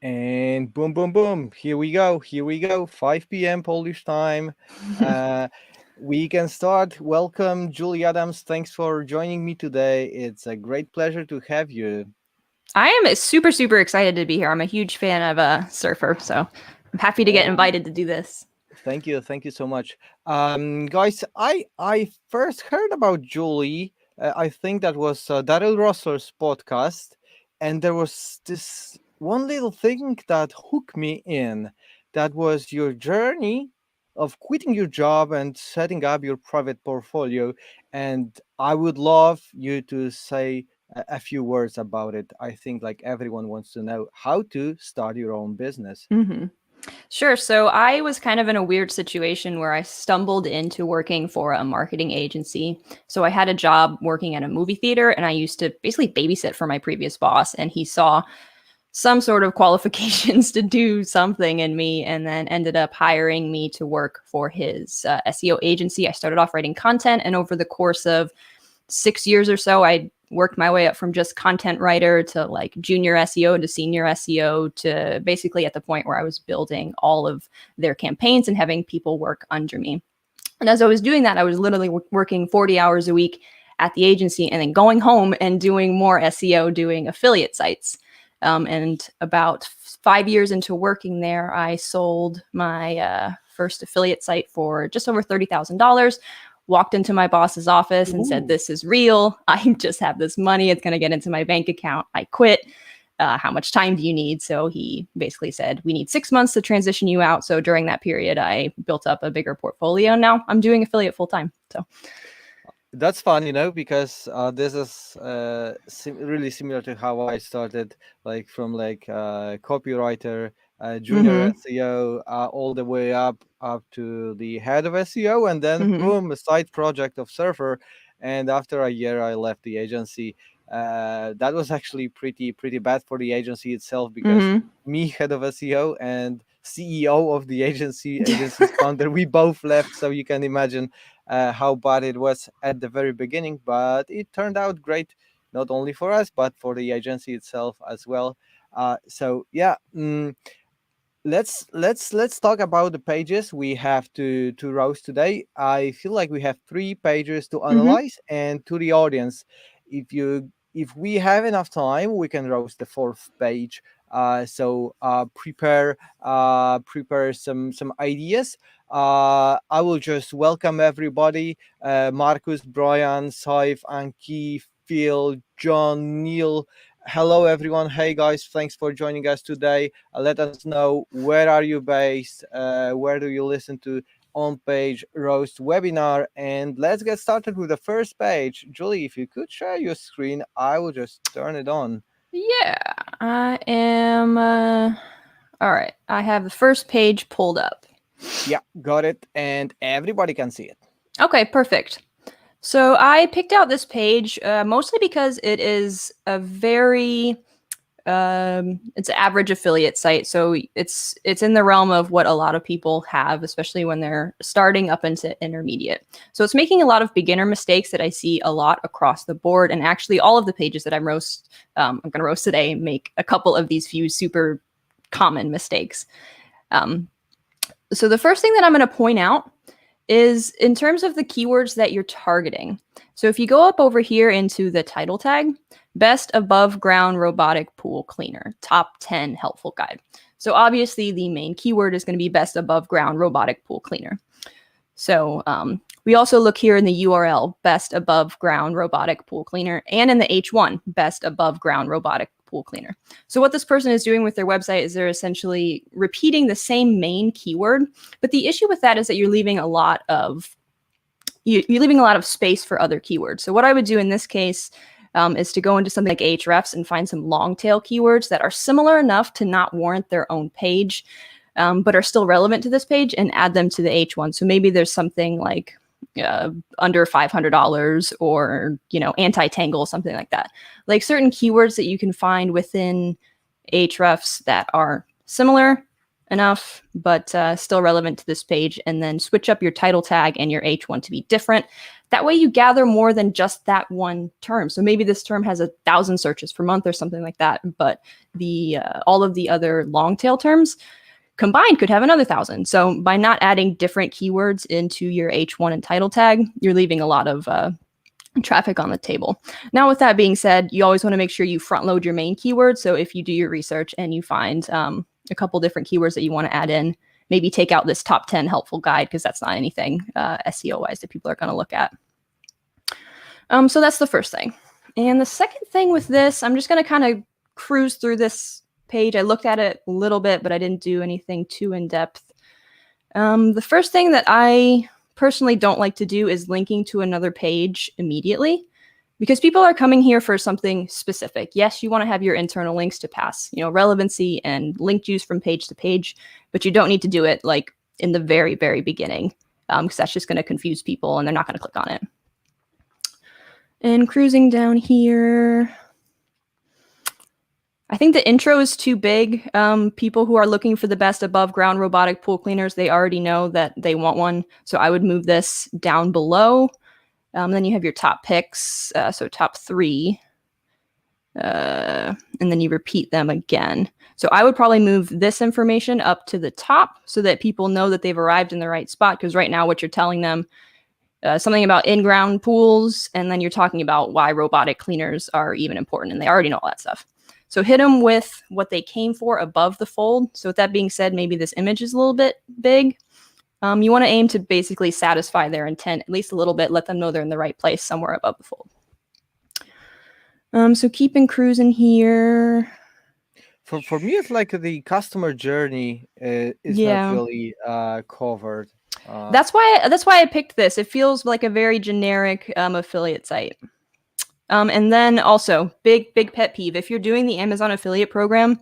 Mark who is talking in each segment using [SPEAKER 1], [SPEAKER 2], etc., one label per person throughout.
[SPEAKER 1] And boom, boom, boom. Here we go. Here we go. 5 p.m. Polish time. Uh, we can start. Welcome, Julie Adams. Thanks for joining me today. It's a great pleasure to have you.
[SPEAKER 2] I am super, super excited to be here. I'm a huge fan of Surfer, so I'm happy to get
[SPEAKER 1] Oh,
[SPEAKER 2] invited to do this.
[SPEAKER 1] thank you. Thank you so much. Guys, I first heard about Julie. I think that was Daryl Russell's podcast. And there was this one little thing that hooked me in. That was your journey of quitting your job and setting up your private portfolio. And I would love you to say a few words about it. I think like everyone wants to know how to start your own business.
[SPEAKER 2] Mm-hmm. Sure. So I was kind of in a weird situation where I stumbled into working for a marketing agency. So I had a job working at a movie theater, and I used to basically babysit for my previous boss, and he saw some sort of qualifications to do something in me, and then ended up hiring me to work for his SEO agency. I started off writing content, and over the course of 6 years or so, I worked my way up from just content writer to like junior SEO to senior SEO to basically at the point where I was building all of their campaigns and having people work under me. And as I was doing that, I was literally working 40 hours a week at the agency and then going home and doing more SEO, doing affiliate sites. And about 5 years into working there, I sold my first affiliate site for just over $30,000. Walked into my boss's office and said, "This is real. I just have this money. It's going to get into my bank account. I quit. How much time do you need?" So he basically said, "We need 6 months to transition you out." So during that period, I built up a bigger portfolio. Now I'm doing affiliate full time. So
[SPEAKER 1] That's fun, because this is really similar to how I started, like from like copywriter, junior
[SPEAKER 2] mm-hmm.
[SPEAKER 1] SEO, all the way up to the head of SEO, and then
[SPEAKER 2] Mm-hmm.
[SPEAKER 1] boom, a side project of Surfer. And after a year, I left the agency. That was actually pretty bad for the agency itself because
[SPEAKER 2] Mm-hmm.
[SPEAKER 1] me, head of SEO, and CEO of the agency's founder, we both left. So you can imagine how bad it was at the very beginning, but it turned out great, not only for us but for the agency itself as well. So yeah, let's talk about the pages we have to roast today. I feel like we have 3 pages to
[SPEAKER 2] Mm-hmm.
[SPEAKER 1] analyze, and to the audience, if we have enough time, we can roast the 4th page. So prepare some ideas. I will just welcome everybody. Marcus, Brian, Saif, Anki, Phil, John, Neil. Hello, everyone. Hey, guys. Thanks for joining us today. Let us know, where are you based? Where do you listen to on page roast webinar? And let's get started with the first page. Julie, if you could share your screen, I will just turn it on.
[SPEAKER 2] Yeah, I am. All right, I have the first page pulled up.
[SPEAKER 1] Yeah, got it. And everybody can see it.
[SPEAKER 2] Okay, perfect. So I picked out this page mostly because it is a very it's an average affiliate site, so it's in the realm of what a lot of people have, especially when they're starting up into intermediate. So it's making a lot of beginner mistakes that I see a lot across the board, and actually all of the pages that I'm going to roast today make a couple of these few super common mistakes. So the first thing that I'm going to point out is in terms of the keywords that you're targeting. So if you go up over here into the title tag, best above ground robotic pool cleaner, top 10 helpful guide. So obviously the main keyword is going to be best above ground robotic pool cleaner. So we also look here in the URL, best above ground robotic pool cleaner, and in the H1, best above ground robotic pool cleaner. So what this person is doing with their website is they're essentially repeating the same main keyword, but the issue with that is that you're leaving a lot of space for other keywords. So what I would do in this case is to go into something like Ahrefs and find some long tail keywords that are similar enough to not warrant their own page, but are still relevant to this page, and add them to the H1. So maybe there's something like under $500 or, anti-tangle, something like that. Like certain keywords that you can find within Ahrefs that are similar enough, but still relevant to this page, and then switch up your title tag and your H1 to be different. That way you gather more than just that one term. So maybe this term has 1,000 searches per month or something like that, but the all of the other long tail terms combined could have another 1,000. So by not adding different keywords into your H1 and title tag, you're leaving a lot of traffic on the table. Now, with that being said, you always want to make sure you front load your main keywords. So if you do your research and you find a couple different keywords that you want to add in, maybe take out this top 10 helpful guide, because that's not anything SEO wise that people are going to look at. So that's the first thing. And the second thing with this, I'm just going to kind of cruise through this page. I looked at it a little bit, but I didn't do anything too in depth. The first thing that I personally don't like to do is linking to another page immediately, because people are coming here for something specific. Yes, you want to have your internal links to pass, relevancy and link juice from page to page, but you don't need to do it like in the very, very beginning, because that's just going to confuse people and they're not going to click on it. And cruising down here, I think the intro is too big. People who are looking for the best above ground robotic pool cleaners, they already know that they want one. So I would move this down below. Then you have your top picks, so top 3. And then you repeat them again. So I would probably move this information up to the top so that people know that they've arrived in the right spot. Because right now what you're telling them, something about in-ground pools, and then you're talking about why robotic cleaners are even important, and they already know all that stuff. So hit them with what they came for above the fold. So with that being said, maybe this image is a little bit big. You want to aim to basically satisfy their intent at least a little bit, let them know they're in the right place somewhere above the fold. So keeping cruising here.
[SPEAKER 1] For me, it's like the customer journey is not really covered.
[SPEAKER 2] That's why I picked this. It feels like a very generic affiliate site. And then also, big pet peeve. If you're doing the Amazon affiliate program,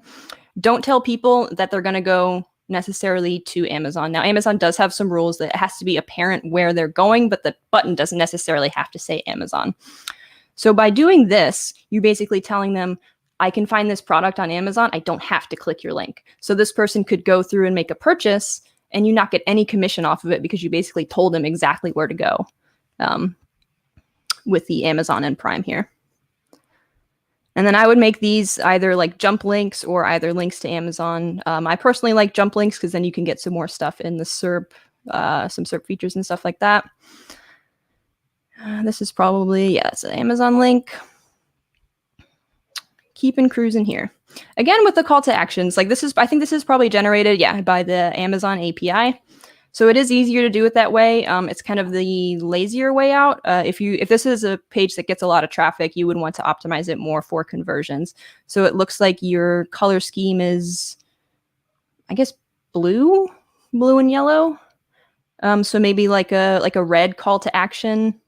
[SPEAKER 2] don't tell people that they're going to go necessarily to Amazon. Now, Amazon does have some rules that it has to be apparent where they're going, but the button doesn't necessarily have to say Amazon. So by doing this, you're basically telling them, I can find this product on Amazon. I don't have to click your link. So this person could go through and make a purchase and you not get any commission off of it because you basically told them exactly where to go with the Amazon and Prime here. And then I would make these either like jump links or either links to Amazon. I personally like jump links because then you can get some more stuff in the SERP, some SERP features and stuff like that. This is probably, it's an Amazon link. Keeping cruising here. Again, with the call to actions, like I think this is probably generated, by the Amazon API. So it is easier to do it that way. It's kind of the lazier way out. If this is a page that gets a lot of traffic, you would want to optimize it more for conversions. So it looks like your color scheme is, I guess, blue and yellow. So maybe like a red call to action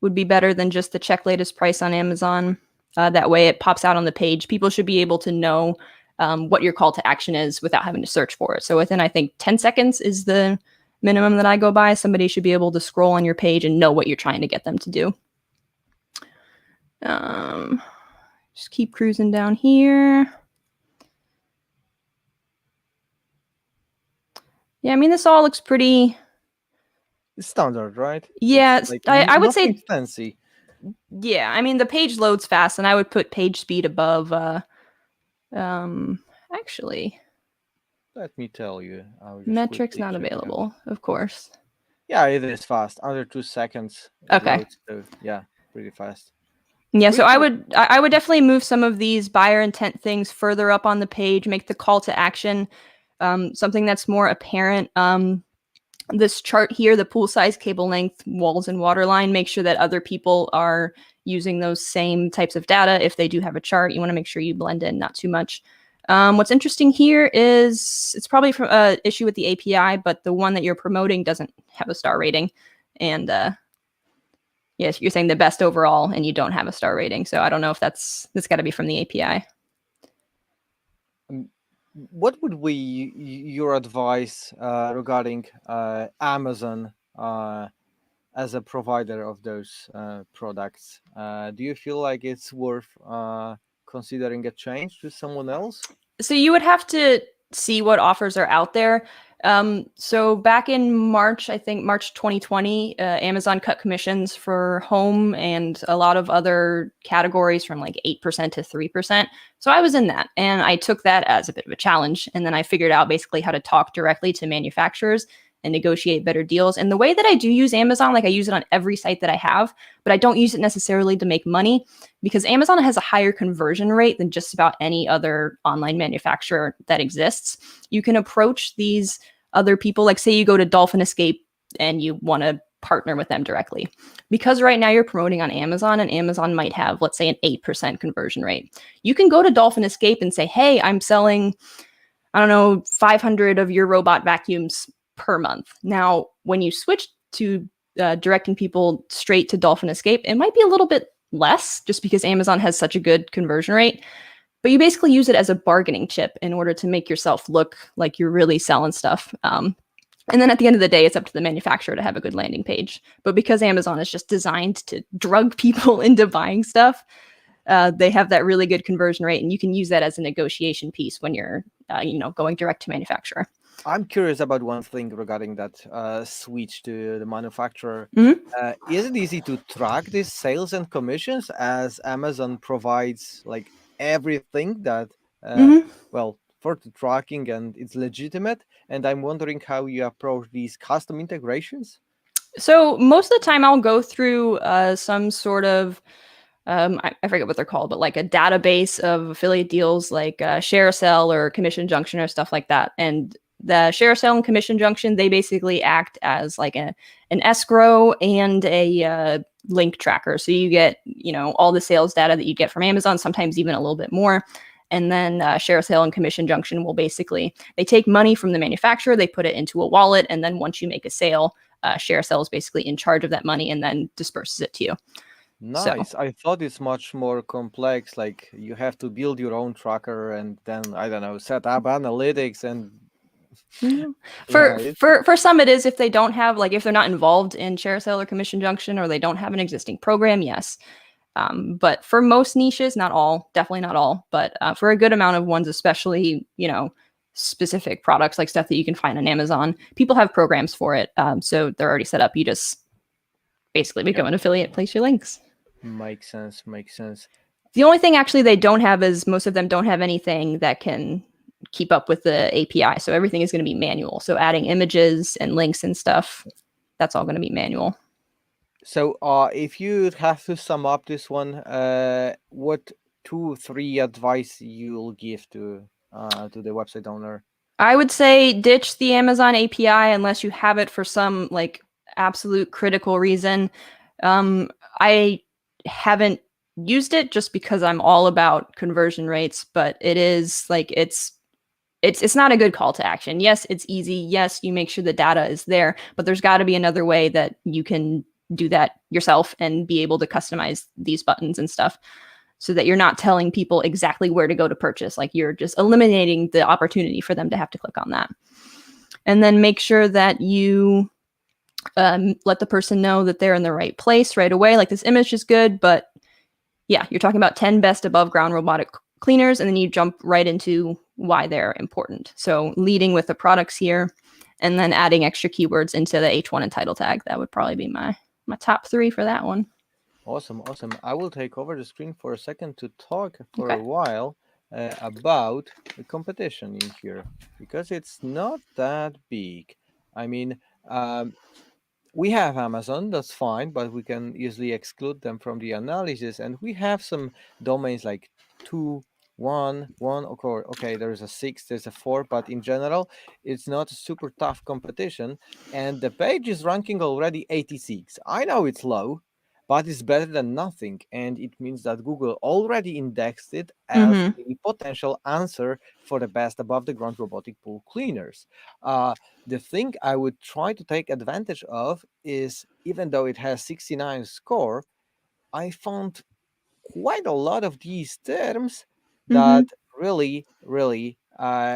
[SPEAKER 2] would be better than just the check latest price on Amazon. That way it pops out on the page. People should be able to know what your call to action is without having to search for it. So within, I think, 10 seconds is the minimum that I go by. Somebody should be able to scroll on your page and know what you're trying to get them to do. Just keep cruising down here. Yeah, I mean, this all looks pretty
[SPEAKER 1] standard, right?
[SPEAKER 2] Yeah, like I would say
[SPEAKER 1] fancy.
[SPEAKER 2] Yeah, I mean, the page loads fast, and I would put page speed above. Actually,
[SPEAKER 1] let me tell you.
[SPEAKER 2] Metrics not available, of course.
[SPEAKER 1] Yeah, it is fast. Under 2 seconds.
[SPEAKER 2] Okay.
[SPEAKER 1] Yeah, pretty fast.
[SPEAKER 2] Yeah, so I would definitely move some of these buyer intent things further up on the page, make the call to action something that's more apparent. This chart here, the pool size, cable length, walls, and water line, make sure that other people are using those same types of data. If they do have a chart, you want to make sure you blend in, not too much. What's interesting here is it's probably from an issue with the API, but the one that you're promoting doesn't have a star rating. And yes, you're saying the best overall, and you don't have a star rating. So I don't know if that's got to be from the API.
[SPEAKER 1] What would be your advice regarding Amazon as a provider of those products? Do you feel like it's worth considering a change to someone else?
[SPEAKER 2] So you would have to see what offers are out there. So back in March, I think March 2020, Amazon cut commissions for home and a lot of other categories from like 8% to 3%. So I was in that and I took that as a bit of a challenge. And then I figured out basically how to talk directly to manufacturers and negotiate better deals. And the way that I do use Amazon, like I use it on every site that I have, but I don't use it necessarily to make money because Amazon has a higher conversion rate than just about any other online manufacturer that exists. You can approach these other people, like say you go to Dolphin Escape and you want to partner with them directly. Because right now you're promoting on Amazon and Amazon might have, let's say, an 8% conversion rate. You can go to Dolphin Escape and say, hey, I'm selling, I don't know, 500 of your robot vacuums per month. Now, when you switch to directing people straight to Dolphin Escape, it might be a little bit less just because Amazon has such a good conversion rate. But you basically use it as a bargaining chip in order to make yourself look like you're really selling stuff. And then at the end of the day, it's up to the manufacturer to have a good landing page. But because Amazon is just designed to drug people into buying stuff, they have that really good conversion rate, and you can use that as a negotiation piece when you're, going direct to manufacturer.
[SPEAKER 1] I'm curious about one thing regarding that switch to the manufacturer.
[SPEAKER 2] Mhm.
[SPEAKER 1] Is it easy to track these sales and commissions as Amazon provides like everything that,
[SPEAKER 2] Mhm.
[SPEAKER 1] well, for the tracking and it's legitimate? And I'm wondering how you approach these custom integrations.
[SPEAKER 2] So most of the time, I'll go through some sort of I forget what they're called, but like a database of affiliate deals like ShareSell or Commission Junction or stuff like that. And the ShareSell and Commission Junction, they basically act as like an escrow and a link tracker. So you get, all the sales data that you get from Amazon, sometimes even a little bit more. And then ShareSell and Commission Junction will basically, they take money from the manufacturer, they put it into a wallet, and then once you make a sale, ShareSell is basically in charge of that money and then disperses it to you. So
[SPEAKER 1] Nice. I thought it's much more complex. Like you have to build your own tracker and then, I don't know, set up analytics and yeah,
[SPEAKER 2] for some it is if they don't have, like, if they're not involved in ShareSale or Commission Junction or they don't have an existing program, yes. But for most niches, not all, definitely not all, but for a good amount of ones, especially specific products like stuff that you can find on Amazon, people have programs for it. So they're already set up. You just basically become an affiliate, place your links.
[SPEAKER 1] makes sense. Makes sense.
[SPEAKER 2] The only thing actually they don't have is most of them don't have anything that can keep up with the API. So everything is going to be manual. So adding images and links and stuff, that's all going to be manual.
[SPEAKER 1] So, if you have to sum up this one, what 2, 3 advice you'll give to the website owner?
[SPEAKER 2] I would say ditch the Amazon API unless you have it for some like absolute critical reason. I haven't used it just because I'm all about conversion rates, but it is like it's not a good call to action. Yes, it's easy. Yes, you make sure the data is there, but there's got to be another way that you can do that yourself and be able to customize these buttons and stuff so that you're not telling people exactly where to go to purchase. Like you're just eliminating the opportunity for them to have to click on that. And then make sure that you let the person know that they're in the right place right away. Like this image is good, but yeah, you're talking about 10 best above ground robotic cleaners, and then you jump right into why they're important. So leading with the products here, and then adding extra keywords into the H1 and title tag. That would probably be my top 3 for that one.
[SPEAKER 1] Awesome, awesome. I will take over the screen for a second to talk for
[SPEAKER 2] Okay.
[SPEAKER 1] a while about the competition in here because it's not that big. I mean, we have Amazon, that's fine, but we can easily exclude them from the analysis. And we have some domains like 2, 1, 1. Okay, there's a 6, there's a 4, but in general, it's not a super tough competition. And the page is ranking already 86. I know it's low, but it's better than nothing. And it means that Google already indexed it as
[SPEAKER 2] Mm-hmm.
[SPEAKER 1] a potential answer for the best above the ground robotic pool cleaners. The thing I would try to take advantage of is even though it has 69 score, I found quite a lot of these terms
[SPEAKER 2] Mm-hmm.
[SPEAKER 1] that really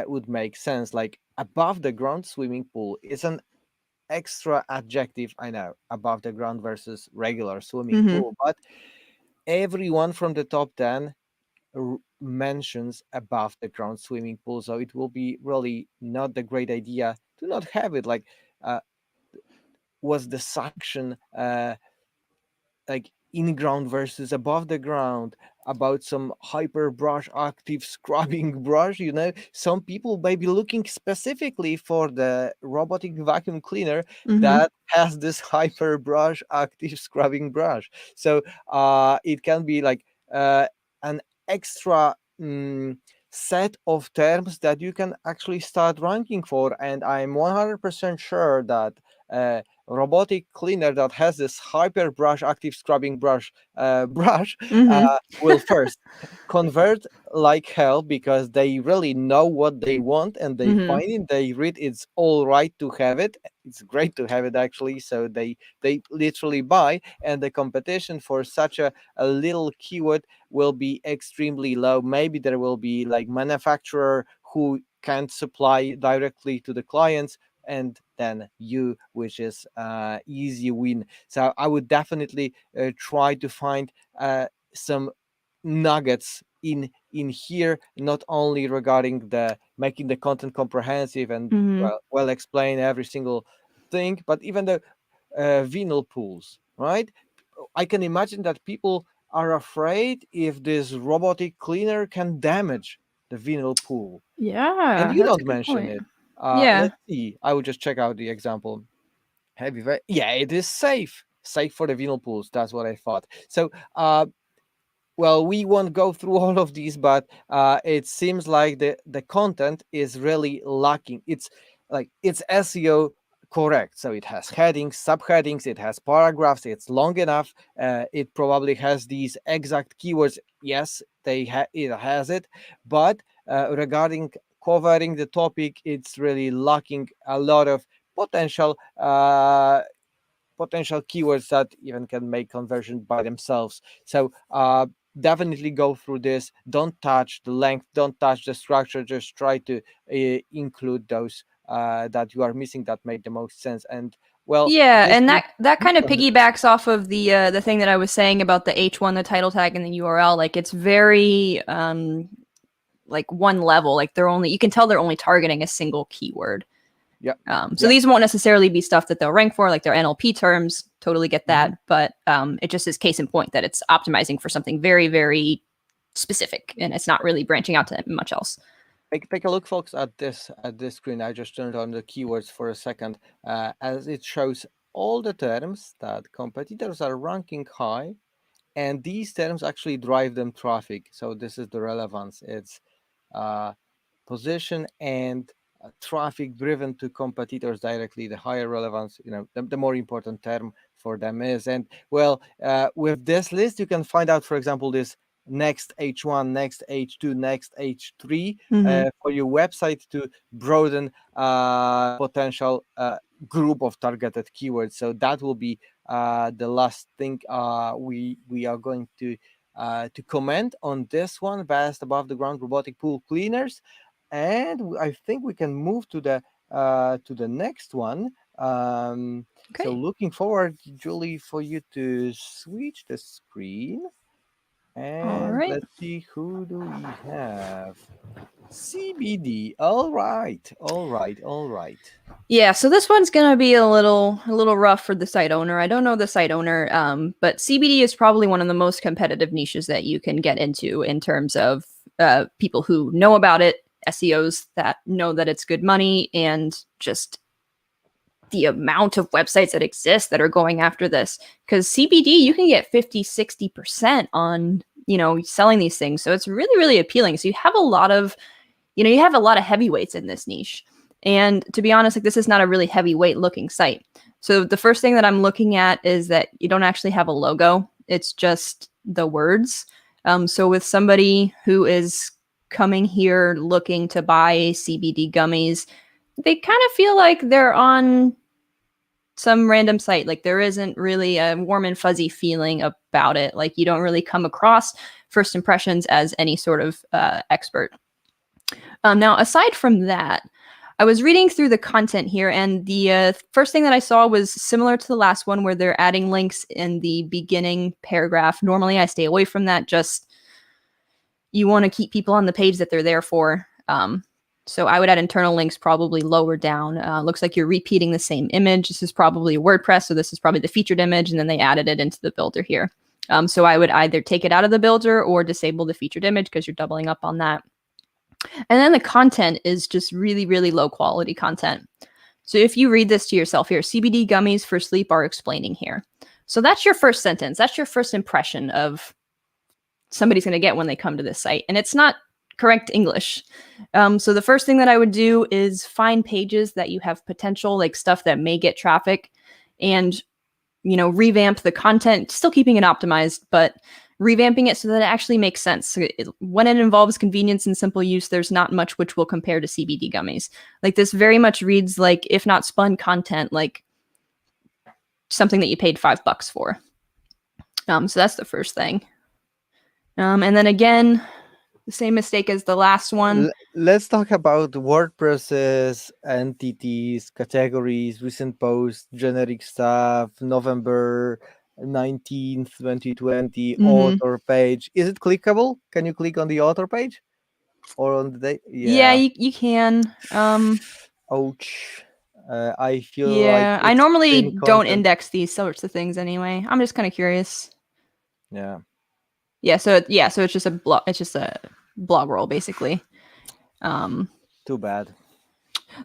[SPEAKER 1] would make sense. Like above the ground swimming pool is an extra adjective. I know, above the ground versus regular swimming
[SPEAKER 2] Mm-hmm.
[SPEAKER 1] pool, but everyone from the top 10 mentions above the ground swimming pool. So it will be really not the great idea to not have it. Like, was the sanction like in ground versus above the ground, about some hyper brush active scrubbing brush? Some people may be looking specifically for the robotic vacuum cleaner
[SPEAKER 2] Mm-hmm.
[SPEAKER 1] that has this hyper brush active scrubbing brush. So it can be like an extra set of terms that you can actually start ranking for, and I'm 100% sure that robotic cleaner that has this hyper brush active scrubbing brush
[SPEAKER 2] Mm-hmm.
[SPEAKER 1] will first convert like hell, because they really know what they want and they
[SPEAKER 2] Mm-hmm.
[SPEAKER 1] find it, they read it's all right to have it, it's great to have it actually, so they literally buy, and the competition for such a little keyword will be extremely low. Maybe there will be like manufacturer who can't supply directly to the clients, and then you, which is easy win. So I would definitely try to find some nuggets in here, not only regarding the making the content comprehensive and
[SPEAKER 2] Mm-hmm.
[SPEAKER 1] well explain every single thing, but even the vinyl pools, right? I can imagine that people are afraid if this robotic cleaner can damage the vinyl pool, and
[SPEAKER 2] Yeah,
[SPEAKER 1] you
[SPEAKER 2] that's a
[SPEAKER 1] don't
[SPEAKER 2] good
[SPEAKER 1] mention
[SPEAKER 2] point.
[SPEAKER 1] it.
[SPEAKER 2] Yeah.
[SPEAKER 1] Let's see. I will just check out the example. Yeah, it is safe for the vinyl pools. That's what I thought. So well, we won't go through all of these, but it seems like the content is really lacking. It's like it's SEO correct, so it has headings, subheadings, it has paragraphs, it's long enough, it probably has these exact keywords. Yes, it has it, but regarding covering the topic, it's really lacking a lot of potential potential keywords that even can make conversion by themselves. So definitely go through this. Don't touch the length, don't touch the structure, just try to include those that you are missing that make the most sense. And well,
[SPEAKER 2] Yeah,
[SPEAKER 1] this
[SPEAKER 2] and
[SPEAKER 1] will
[SPEAKER 2] that kind of
[SPEAKER 1] go ahead.
[SPEAKER 2] piggybacks off of the thing that I was saying about the H1, the title tag, and the URL. Like it's very like one level. Like you can tell they're only targeting a single keyword.
[SPEAKER 1] Yeah,
[SPEAKER 2] So
[SPEAKER 1] yeah.
[SPEAKER 2] these won't necessarily be stuff that they'll rank for, like their NLP terms. Totally get that,
[SPEAKER 1] Mhm.
[SPEAKER 2] but it just is case in point that it's optimizing for something very, very specific, and it's not really branching out to much else.
[SPEAKER 1] Take a look, folks, at this screen. I just turned on the keywords for a second, as it shows all the terms that competitors are ranking high, and these terms actually drive them traffic. So this is the relevance. It's uh, position and traffic driven to competitors directly. The higher relevance, the more important term for them is. And well, with this list, you can find out, for example, this next H1, next H2, next H3
[SPEAKER 2] Mm-hmm.
[SPEAKER 1] for your website to broaden potential group of targeted keywords. So that will be the last thing we are going to comment on this one, vast above the ground robotic pool cleaners. And I think we can move to the next one. So
[SPEAKER 2] Okay.
[SPEAKER 1] looking forward, Julie, for you to switch the screen,
[SPEAKER 2] All
[SPEAKER 1] and
[SPEAKER 2] right.
[SPEAKER 1] let's see, who do we have? CBD. All right, all right, all right.
[SPEAKER 2] Yeah, so this one's gonna be a little rough for the site owner. I don't know the site owner, but CBD is probably one of the most competitive niches that you can get into in terms of people who know about it, SEOs that know that it's good money, and just the amount of websites that exist that are going after this. Because CBD, you can get 50, 60% on selling these things, so it's really, really appealing. So you have a lot of heavyweights in this niche. And to be honest, like this is not a really heavyweight looking site. So the first thing that I'm looking at is that you don't actually have a logo. It's just the words. So with somebody who is coming here looking to buy CBD gummies, they kind of feel like they're on some random site. Like there isn't really a warm and fuzzy feeling about it. Like you don't really come across first impressions as any sort of expert. Now, aside from that, I was reading through the content here, and the first thing that I saw was similar to the last one, where they're adding links in the beginning paragraph. Normally, I stay away from that. Just you want to keep people on the page that they're there for. So I would add internal links probably lower down. Looks like you're repeating the same image. This is probably WordPress, so this is probably the featured image, and then they added it into the builder here. So I would either take it out of the builder or disable the featured image because you're doubling up on that. And then the content is just really, really low quality content. So if you read this to yourself here, CBD gummies for sleep are explaining here. So that's your first sentence. That's your first impression of somebody's going to get when they come to this site. And it's not correct English. So the first thing that I would do is find pages that you have potential, like stuff that may get traffic, and, you know, revamp the content, still keeping it optimized, but revamping it so that it actually makes sense. So when it involves convenience and simple use, there's not much which will compare to CBD gummies. Like this very much reads like, if not spun content, like something that you paid $5 for. So that's the first thing. And then again, the same mistake as the last one.
[SPEAKER 1] Let's talk about WordPress's entities, categories, recent posts, generic stuff, November 19th, 2020, author page. Is it clickable? Can you click on the author page? Or on the date?
[SPEAKER 2] Yeah, you can.
[SPEAKER 1] Ouch. I feel
[SPEAKER 2] yeah,
[SPEAKER 1] like
[SPEAKER 2] I normally don't
[SPEAKER 1] content.
[SPEAKER 2] index these sorts of things anyway. I'm just kind of curious.
[SPEAKER 1] Yeah.
[SPEAKER 2] So it's just a blog. It's just a blog roll basically.
[SPEAKER 1] Too bad.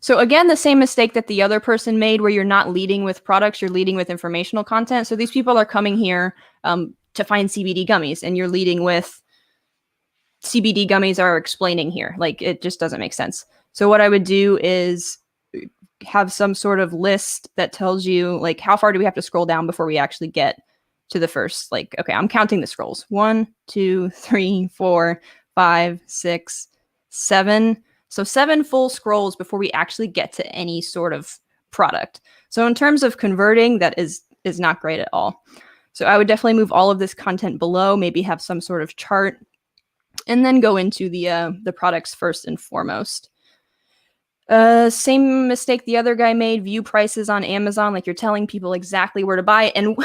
[SPEAKER 2] So again, the same mistake that the other person made, where you're not leading with products, you're leading with informational content. So these people are coming here to find CBD gummies, and you're leading with CBD gummies are explaining here. Like, it just doesn't make sense. So what I would do is have some sort of list that tells you, like, how far do we have to scroll down before we actually get to the first, like, okay, I'm counting the scrolls. 1, 2, 3, 4, 5, 6, 7. So 7 full scrolls before we actually get to any sort of product. So in terms of converting, that is not great at all. So I would definitely move all of this content below, maybe have some sort of chart, and then go into the products first and foremost. Same mistake the other guy made, view prices on Amazon, like you're telling people exactly where to buy it. And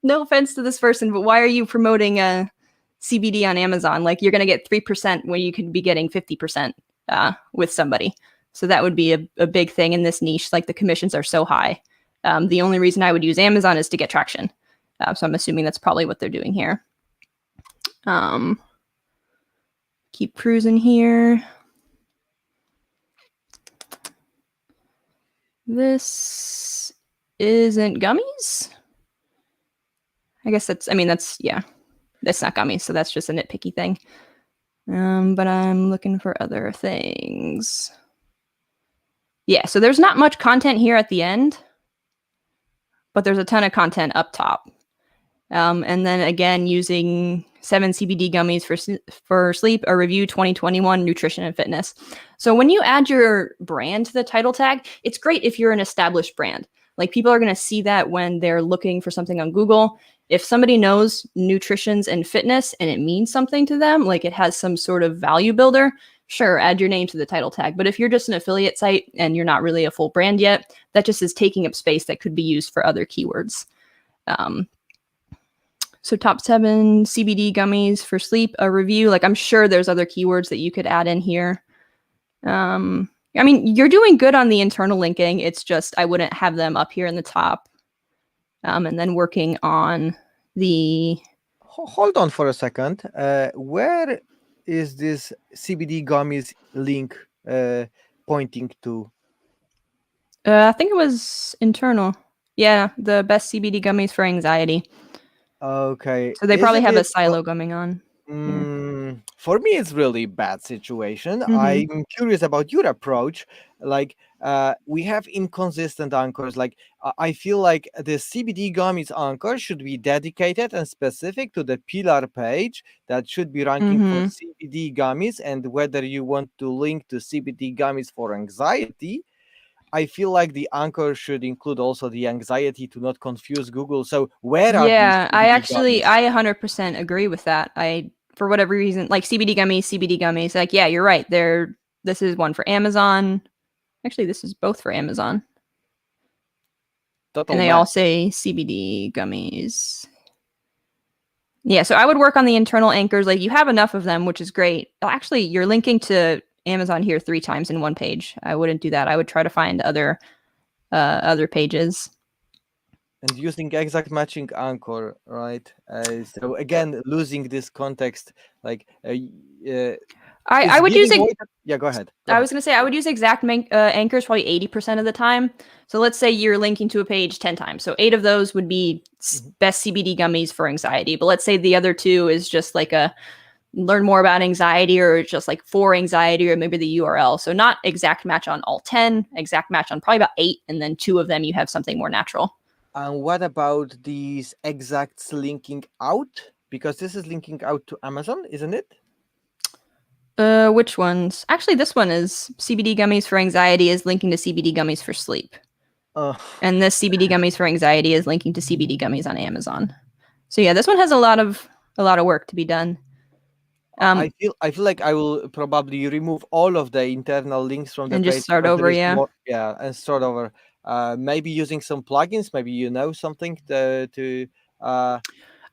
[SPEAKER 2] no offense to this person, but why are you promoting a CBD on Amazon? Like, you're going to get 3% when you could be getting 50% with somebody. So that would be a big thing in this niche. Like, the commissions are so high. The only reason I would use Amazon is to get traction. So I'm assuming that's probably what they're doing here. Keep cruising here. This isn't gummies. I guess that's not gummies. So that's just a nitpicky thing. But I'm looking for other things. Yeah, so there's not much content here at the end, but there's a ton of content up top. And then again, using 7 CBD gummies for sleep, a review 2021, nutrition and fitness. So when you add your brand to the title tag, it's great if you're an established brand. Like, people are going to see that when they're looking for something on Google. If somebody knows nutritions and fitness and it means something to them, like it has some sort of value builder, sure, add your name to the title tag. But if you're just an affiliate site and you're not really a full brand yet, that just is taking up space that could be used for other keywords. So top 7 CBD gummies for sleep, a review. Like, I'm sure there's other keywords that you could add in here. I mean, you're doing good on the internal linking. It's just, I wouldn't have them up here in the top. And then working on the...
[SPEAKER 1] Hold on for a second. Where is this CBD gummies link pointing to?
[SPEAKER 2] I think it was internal. Yeah, the best CBD gummies for anxiety.
[SPEAKER 1] Okay.
[SPEAKER 2] So they probably have a silo going on.
[SPEAKER 1] For me, it's really bad situation. I'm curious about your approach. Like, we have inconsistent anchors. Like, I feel like the CBD gummies anchor should be dedicated and specific to the pillar page that should be ranking for CBD gummies. And whether you want to link to CBD gummies for anxiety, I feel like the anchor should include also the anxiety to not confuse Google. So where are these CBD gummies?
[SPEAKER 2] I 100% agree with that. For whatever reason, like CBD gummies, like, yeah, you're right. This is one for Amazon. Actually, this is both for Amazon.
[SPEAKER 1] Total
[SPEAKER 2] and they
[SPEAKER 1] match.
[SPEAKER 2] all say CBD gummies. Yeah, so I would work on the internal anchors. Like, you have enough of them, which is great. Actually, you're linking to Amazon here 3 times in one page. I wouldn't do that. I would try to find other pages.
[SPEAKER 1] And using exact matching anchor, right? So again, losing this context, like
[SPEAKER 2] I
[SPEAKER 1] is
[SPEAKER 2] would use
[SPEAKER 1] giving
[SPEAKER 2] it.
[SPEAKER 1] away. Yeah, go ahead.
[SPEAKER 2] I was going to say I would use exact anchors probably 80% of the time. So let's say you're linking to a page 10 times. So 8 of those would be best CBD gummies for anxiety. But let's say the other 2 is just like a learn more about anxiety, or just like for anxiety, or maybe the URL. So not exact match on all 10, exact match on probably about 8. And then 2 of them, you have something more natural.
[SPEAKER 1] And what about these exacts linking out? Because this is linking out to Amazon, isn't it?
[SPEAKER 2] Which ones? Actually, this one is CBD gummies for anxiety is linking to CBD gummies for sleep. And this CBD gummies for anxiety is linking to CBD gummies on Amazon. So yeah, this one has a lot of work to be done.
[SPEAKER 1] I feel like I will probably remove all of the internal links from the
[SPEAKER 2] and
[SPEAKER 1] page
[SPEAKER 2] just start
[SPEAKER 1] because
[SPEAKER 2] over.
[SPEAKER 1] there is
[SPEAKER 2] Yeah.
[SPEAKER 1] more, and start over. Maybe using some plugins. Maybe something to.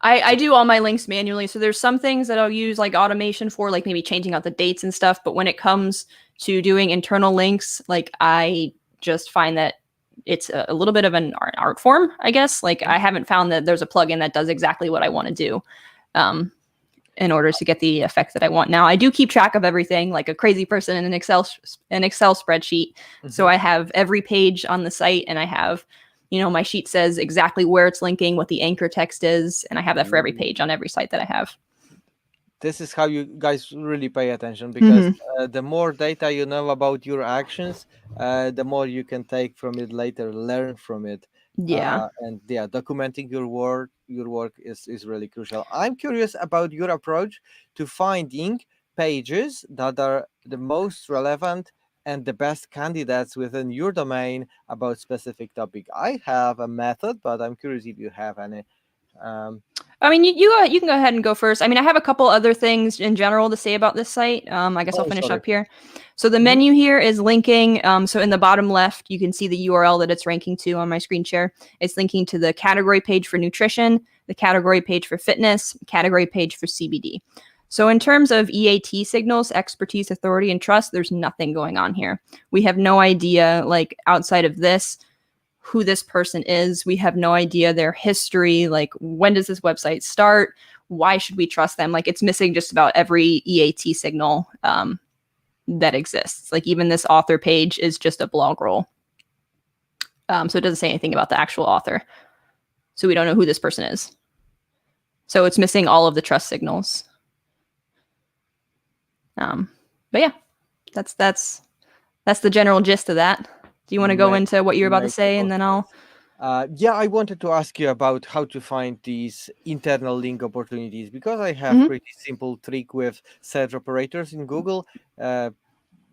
[SPEAKER 2] I do all my links manually. So there's some things that I'll use like automation for, like maybe changing out the dates and stuff. But when it comes to doing internal links, like I just find that it's a little bit of an art form, I guess. Like I haven't found that there's a plugin that does exactly what I want to do in order to get the effect that I want. Now I do keep track of everything like a crazy person in an Excel spreadsheet. So I have every page on the site, and I have, my sheet says exactly where it's linking, what the anchor text is, and I have that for every page on every site that I have.
[SPEAKER 1] This is how you guys really pay attention, because the more data you know about your actions, the more you can take from it later, learn from it.
[SPEAKER 2] Yeah.
[SPEAKER 1] And documenting your work is really crucial. I'm curious about your approach to finding pages that are the most relevant and the best candidates within your domain about specific topic. I have a method, but I'm curious if you have any.
[SPEAKER 2] I mean, you can go ahead and go first. I mean, I have a couple other things in general to say about this site. I guess I'll finish up here. So the menu here is linking. So in the bottom left, you can see the URL that it's ranking to on my screen share. It's linking to the category page for nutrition, the category page for fitness, category page for CBD. So in terms of EAT signals, expertise, authority, and trust, there's nothing going on here. We have no idea, like outside of this, who this person is. We have no idea their history. Like, when does this website start? Why should we trust them? Like, it's missing just about every EAT signal that exists. Like, even this author page is just a blog roll. So it doesn't say anything about the actual author. So we don't know who this person is. So it's missing all of the trust signals. But yeah, that's the general gist of that. Do you want to go into what you're about to say, and then I'll...
[SPEAKER 1] I wanted to ask you about how to find these internal link opportunities, because I have pretty simple trick with search operators in Google.
[SPEAKER 2] So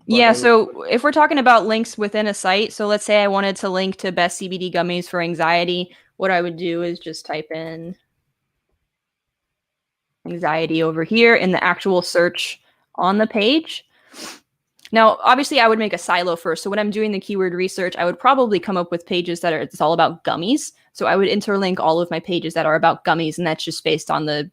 [SPEAKER 2] if we're talking about links within a site, so let's say I wanted to link to best CBD gummies for anxiety, what I would do is just type in anxiety over here in the actual search on the page. Now, obviously, I would make a silo first. So when I'm doing the keyword research, I would probably come up with pages that it's all about gummies. So I would interlink all of my pages that are about gummies, and that's just based on the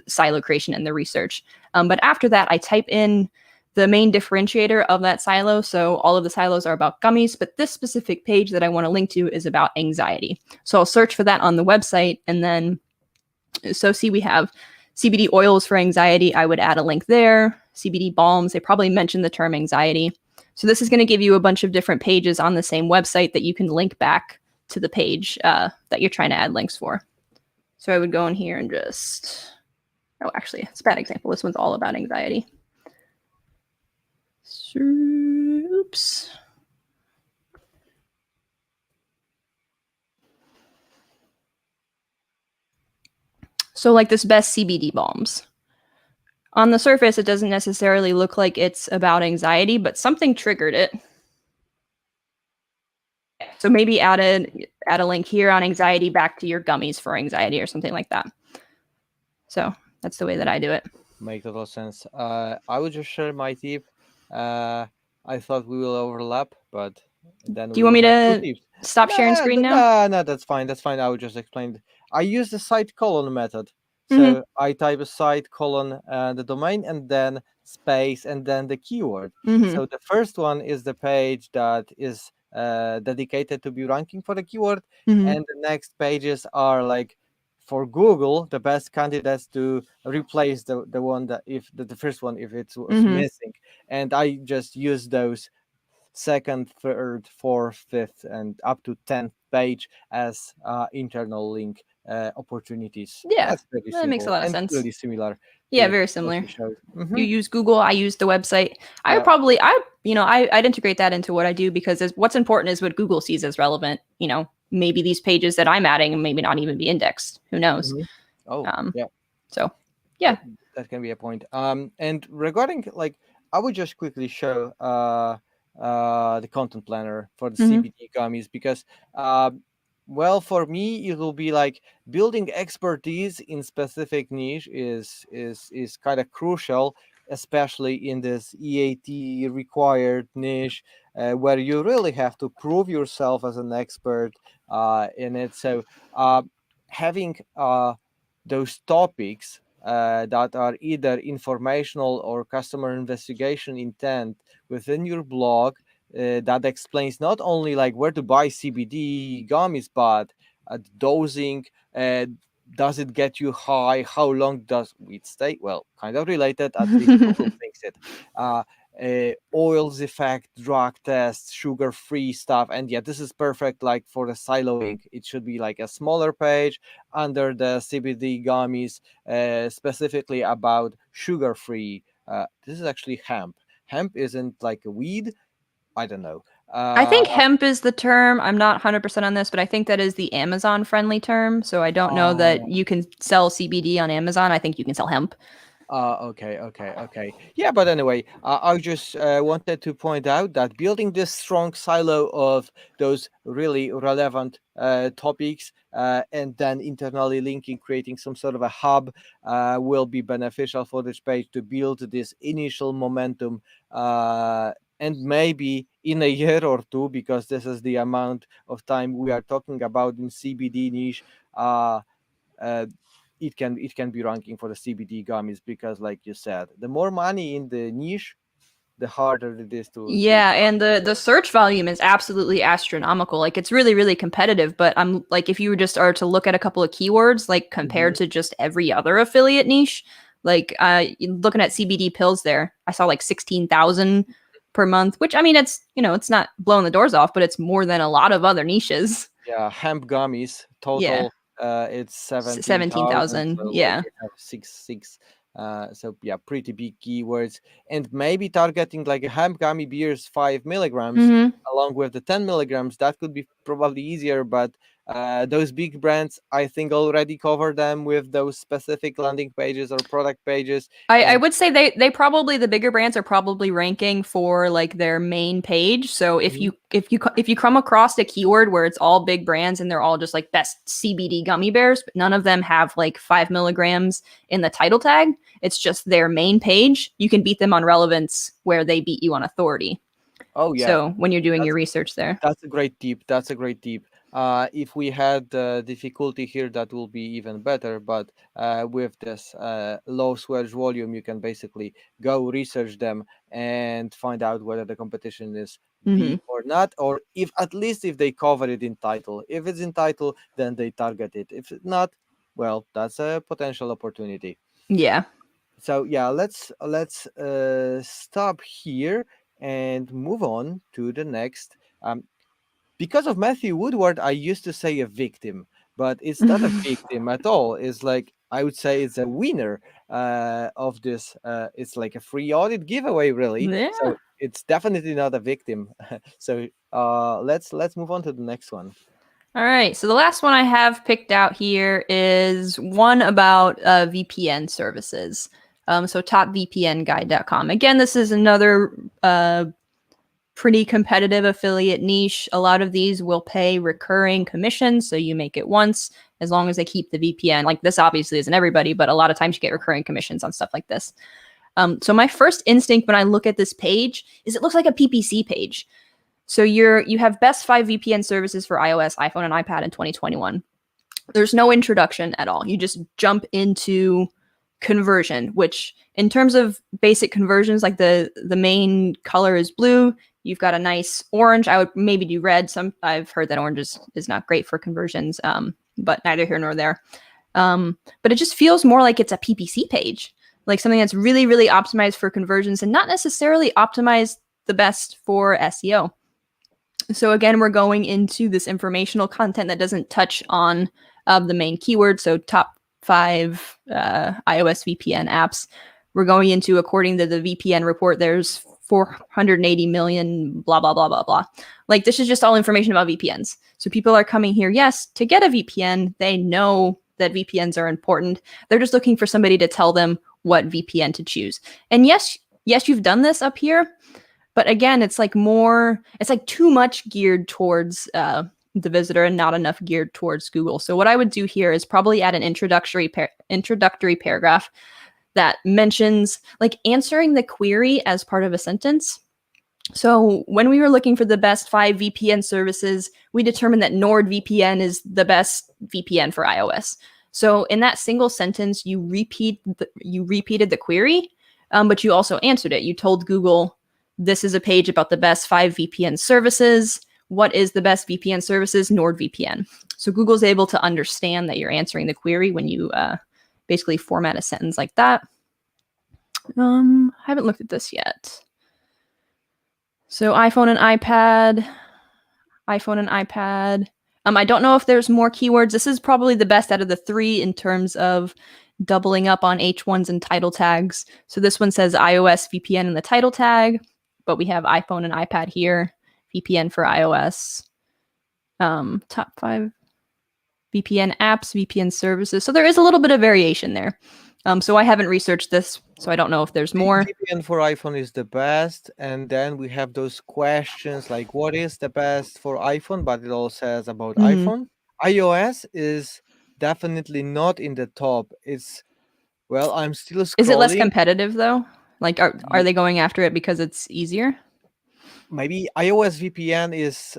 [SPEAKER 2] silo creation and the research. But after that, I type in the main differentiator of that silo. So all of the silos are about gummies, but this specific page that I want to link to is about anxiety. So I'll search for that on the website, and then see, we have CBD oils for anxiety. I would add a link there. CBD balms, they probably mentioned the term anxiety. So this is going to give you a bunch of different pages on the same website that you can link back to the page that you're trying to add links for. So I would go in here and just... Oh, actually, it's a bad example. This one's all about anxiety. Oops. So like this best CBD balms. On the surface, it doesn't necessarily look like it's about anxiety, but something triggered it. So maybe add a link here on anxiety back to your gummies for anxiety or something like that. So that's the way that I do it.
[SPEAKER 1] Make total sense. I would just share my tip. I thought we will overlap, but then...
[SPEAKER 2] Do you want me to stop sharing screen now?
[SPEAKER 1] No, that's fine. That's fine. I would just explain. I use the site colon method. So I type a site colon the domain and then space and then the keyword. So the first one is the page that is dedicated to be ranking for the keyword, and the next pages are like for Google the best candidates to replace the one that if the first one if it was missing, and I just use those second, third, fourth, fifth, and up to 10th page as internal link opportunities.
[SPEAKER 2] Yeah,
[SPEAKER 1] That's pretty
[SPEAKER 2] that makes a
[SPEAKER 1] simple
[SPEAKER 2] lot of
[SPEAKER 1] and
[SPEAKER 2] sense.
[SPEAKER 1] really similar
[SPEAKER 2] Yeah,
[SPEAKER 1] to
[SPEAKER 2] very
[SPEAKER 1] what
[SPEAKER 2] similar.
[SPEAKER 1] you showed.
[SPEAKER 2] You use Google, I use the website. I would
[SPEAKER 1] Yeah.
[SPEAKER 2] probably, I'd integrate that into what I do because what's important is what Google sees as relevant. Maybe these pages that I'm adding maybe not even be indexed. Who knows?
[SPEAKER 1] Oh,
[SPEAKER 2] Um,
[SPEAKER 1] yeah.
[SPEAKER 2] so yeah.
[SPEAKER 1] That can be a point. And regarding like, I would just quickly show the content planner for the CBD gummies because well, for me it will be like building expertise in specific niche is kind of crucial, especially in this EAT required niche where you really have to prove yourself as an expert in it. So having those topics that are either informational or customer investigation intent within your blog that explains not only like where to buy CBD gummies, but dosing. Does it get you high? How long does it stay? Well, kind of related, at least Google thinks it. Uh, oils effect, drug tests, sugar-free stuff, and yeah, this is perfect. Like for the siloing, it should be like a smaller page under the CBD gummies, specifically about sugar-free. This is actually hemp. Hemp isn't like a weed. I don't know.
[SPEAKER 2] I think hemp is the term. I'm not 100% on this, but I think that is the Amazon friendly term. So I don't know that
[SPEAKER 1] Oh,
[SPEAKER 2] you can sell CBD on Amazon. I think you can sell hemp.
[SPEAKER 1] okay. Yeah, but anyway, I just wanted to point out that building this strong silo of those really relevant topics and then internally linking, creating some sort of a hub will be beneficial for this page to build this initial momentum. And maybe in a year or two, because this is the amount of time we are talking about in CBD niche, uh, it can be ranking for the CBD gummies because, like you said, the more money in the niche, the harder it is to
[SPEAKER 2] Yeah, and the search volume is absolutely astronomical. Like it's really really competitive, but I'm like if you just are to look at a couple of keywords like compared
[SPEAKER 1] Mhm.
[SPEAKER 2] to just every other affiliate niche, like looking at CBD pills there, I saw like 16,000 per month, which I mean it's, it's not blowing the doors off, but it's more than a lot of other niches.
[SPEAKER 1] Yeah, hemp gummies
[SPEAKER 2] Yeah.
[SPEAKER 1] total it's 17,000,
[SPEAKER 2] 17,000.
[SPEAKER 1] so like
[SPEAKER 2] Yeah.
[SPEAKER 1] you have six so yeah, pretty big keywords, and maybe targeting like a hemp gummy beers 5 milligrams
[SPEAKER 2] Mhm.
[SPEAKER 1] along with the 10 milligrams, that could be probably easier, but those big brands I think already cover them with those specific landing pages or product pages.
[SPEAKER 2] I
[SPEAKER 1] And
[SPEAKER 2] would say they probably the bigger brands are probably ranking for like their main page. So if
[SPEAKER 1] Mhm.
[SPEAKER 2] you come across a keyword where it's all big brands and they're all just like best CBD gummy bears, but none of them have like 5 milligrams in the title tag, it's just their main page. You can beat them on relevance where they beat you on authority.
[SPEAKER 1] Oh yeah,
[SPEAKER 2] So when you're doing your
[SPEAKER 1] that's
[SPEAKER 2] research there.
[SPEAKER 1] That's a great tip. That's a great tip. If we had difficulty here, that will be even better. But with this low search volume, you can basically go research them and find out whether the competition is
[SPEAKER 2] Hmm.
[SPEAKER 1] big or not, or if at least if they cover it in title. If it's in title, then they target it. If it's not, well, that's a potential opportunity.
[SPEAKER 2] Yeah.
[SPEAKER 1] So yeah, let's stop here and move on to the next. Because of Matthew Woodward, I used to say a victim, but it's not a victim at all. It's like I would say it's a winner of this. It's like a free audit giveaway, really.
[SPEAKER 2] Yeah.
[SPEAKER 1] So it's definitely not a victim. So let's move on to the next one.
[SPEAKER 2] All right. So the last one I have picked out here is one about VPN services. So topvpnguide.com. Again, this is another pretty competitive affiliate niche. A lot of these will pay recurring commissions. So you make it once as long as they keep the VPN. Like this obviously isn't everybody, but a lot of times you get recurring commissions on stuff like this. So my first instinct when I look at this page is it looks like a PPC page. So you have best 5 VPN services for iOS, iPhone, and iPad in 2021. There's no introduction at all. You just jump into conversion, which in terms of basic conversions, like the main color is blue. You've got a nice orange. I would maybe do red. I've heard that orange is not great for conversions, but neither here nor there. But it just feels more like it's a PPC page, like something that's really, really optimized for conversions and not necessarily optimized the best for SEO. So again, we're going into this informational content that doesn't touch on the main keyword. So top 5 iOS VPN apps. We're going into, according to the VPN report, there's 480 million, blah, blah, blah, blah, blah. Like, this is just all information about VPNs. So people are coming here, yes, to get a VPN. They know that VPNs are important. They're just looking for somebody to tell them what VPN to choose. And yes, you've done this up here. But again, it's like too much geared towards the visitor and not enough geared towards Google. So what I would do here is probably add an introductory paragraph that mentions like answering the query as part of a sentence. So when we were looking for the best 5 VPN services, we determined that NordVPN is the best VPN for iOS. So in that single sentence, you repeated the query, but you also answered it. You told Google, this is a page about the best 5 VPN services. What is the best VPN services? NordVPN. So Google's able to understand that you're answering the query when you basically format a sentence like that. I haven't looked at this yet. So iPhone and iPad. I don't know if there's more keywords. This is probably the best out of the 3 in terms of doubling up on H1s and title tags. So this one says iOS VPN in the title tag, but we have iPhone and iPad here. VPN for iOS. Top 5 VPN apps, VPN services. So there is a little bit of variation there. So I haven't researched this, so I don't know if there's more.
[SPEAKER 1] VPN for iPhone is the best, and then we have those questions like what is the best for iPhone, but it all says about iPhone. iOS is definitely not in the top. I'm still scrolling.
[SPEAKER 2] Is it less competitive though? Like are they going after it because it's easier?
[SPEAKER 1] Maybe iOS VPN is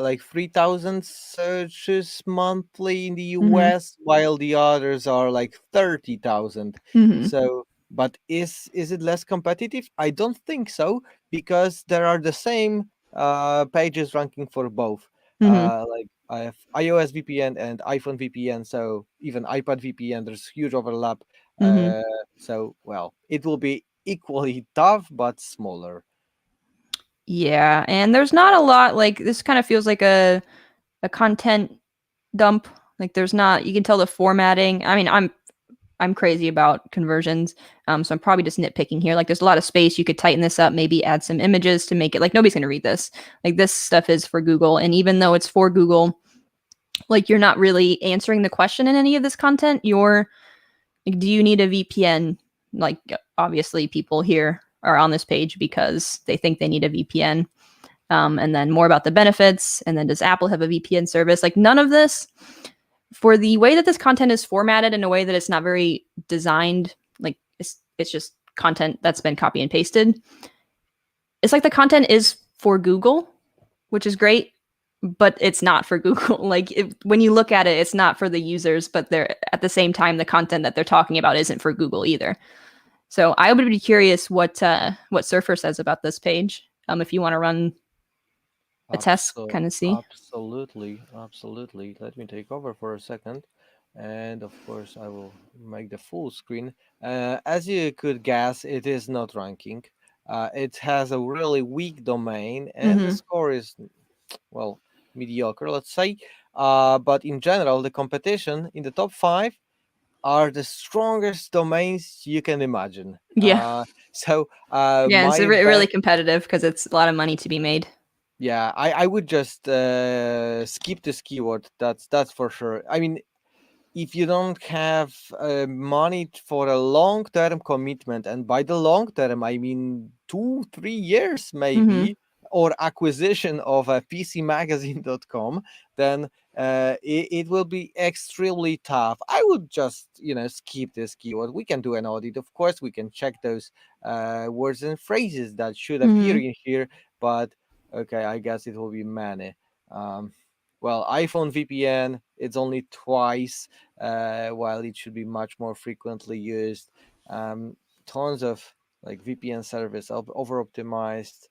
[SPEAKER 1] like 3,000 searches monthly in the US, while the others are like 30,000. So, but is it less competitive? I don't think so, because there are the same pages ranking for both. Like I have iOS VPN and iPhone VPN, so even iPad VPN, there's huge overlap. So, it will be equally tough, but smaller.
[SPEAKER 2] Yeah, and there's not a lot, like this kind of feels like a content dump. Like there's not, you can tell the formatting. I mean, I'm crazy about conversions. So I'm probably just nitpicking here. Like there's a lot of space. You could tighten this up, maybe add some images to make it like nobody's going to read this. Like this stuff is for Google. And even though it's for Google, like you're not really answering the question in any of this content. You're like, do you need a VPN? Like obviously people here are on this page because they think they need a VPN. And then more about the benefits. And then does Apple have a VPN service? Like none of this, for the way that this content is formatted in a way that it's not very designed, like it's just content that's been copy and pasted. It's like the content is for Google, which is great, but it's not for Google. Like when you look at it, it's not for the users, but they're at the same time, the content that they're talking about isn't for Google either. So I would be curious what Surfer says about this page. If you want to run a test, kind of see.
[SPEAKER 1] Absolutely. Let me take over for a second. And of course, I will make the full screen. As you could guess, it is not ranking. It has a really weak domain, and the score is, mediocre, let's say. But in general, the competition in the top 5 are the strongest domains you can imagine.
[SPEAKER 2] Yeah. It's really competitive because it's a lot of money to be made.
[SPEAKER 1] Yeah, I would just skip this keyword. That's for sure. I mean, if you don't have money for a long-term commitment, and by the long term, I mean 2-3 years maybe, or acquisition of a PCMagazine.com, then it will be extremely tough. I would just, skip this keyword. We can do an audit. Of course, we can check those words and phrases that should appear in here, but okay, I guess it will be many. iPhone VPN it's only twice, while it should be much more frequently used. Tons of like VPN service over optimized.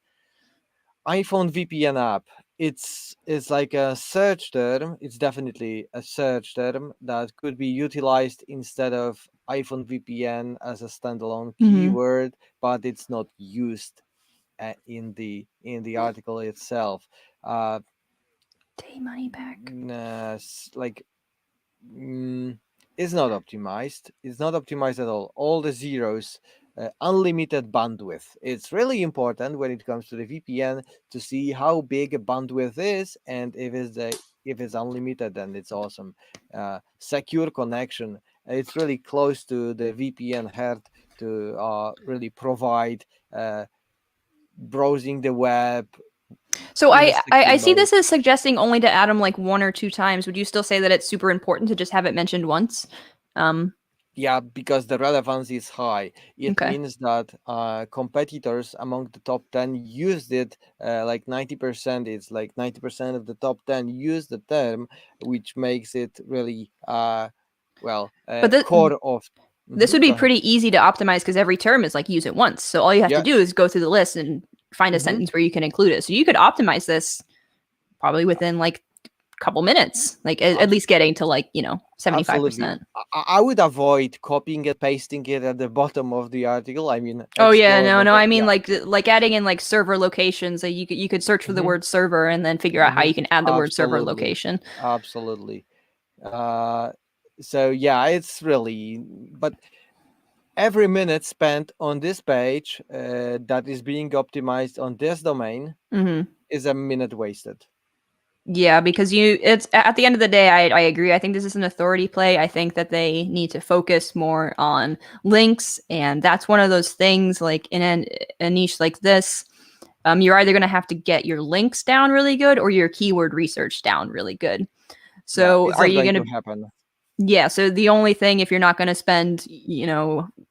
[SPEAKER 1] iPhone VPN app. It's like a search term. It's definitely a search term that could be utilized instead of iPhone VPN as a standalone keyword, but it's not used in the article itself.
[SPEAKER 2] Day money back.
[SPEAKER 1] Like it's not optimized. It's not optimized at all the zeros, unlimited bandwidth. It's really important when it comes to the VPN to see how big a bandwidth is, and if it's unlimited, then it's awesome. Secure connection. It's really close to the VPN head to really provide browsing the web.
[SPEAKER 2] So I see this as suggesting only to add them like 1 or 2 times. Would you still say that it's super important to just have it mentioned once?
[SPEAKER 1] Yeah, because the relevance is high. It
[SPEAKER 2] Okay.
[SPEAKER 1] means that competitors among the top 10 used it, like 90%. It's like 90% of the top 10 use the term, which makes it really, core of.
[SPEAKER 2] This would be
[SPEAKER 1] Go ahead.
[SPEAKER 2] pretty easy to optimize because every term is like use it once. So all you have to do is go through the list and find a sentence where you can include it. So you could optimize this probably within like a couple minutes, like at least getting to like, 75%.
[SPEAKER 1] I would avoid copying and pasting it at the bottom of the article. I mean,
[SPEAKER 2] oh yeah, no. I mean, like adding in like server locations. So you could search for the word server and then figure out how you can add the word server location.
[SPEAKER 1] Absolutely. So yeah, it's really, but every minute spent on this page that is being optimized on this domain is a minute wasted.
[SPEAKER 2] Yeah, because it's at the end of the day, I agree. I think this is an authority play. I think that they need to focus more on links, and that's one of those things. Like in a niche like this, you're either going to have to get your links down really good or your keyword research down really good. So are you going to
[SPEAKER 1] happen?
[SPEAKER 2] Yeah. So the only thing, if you're not going to spend,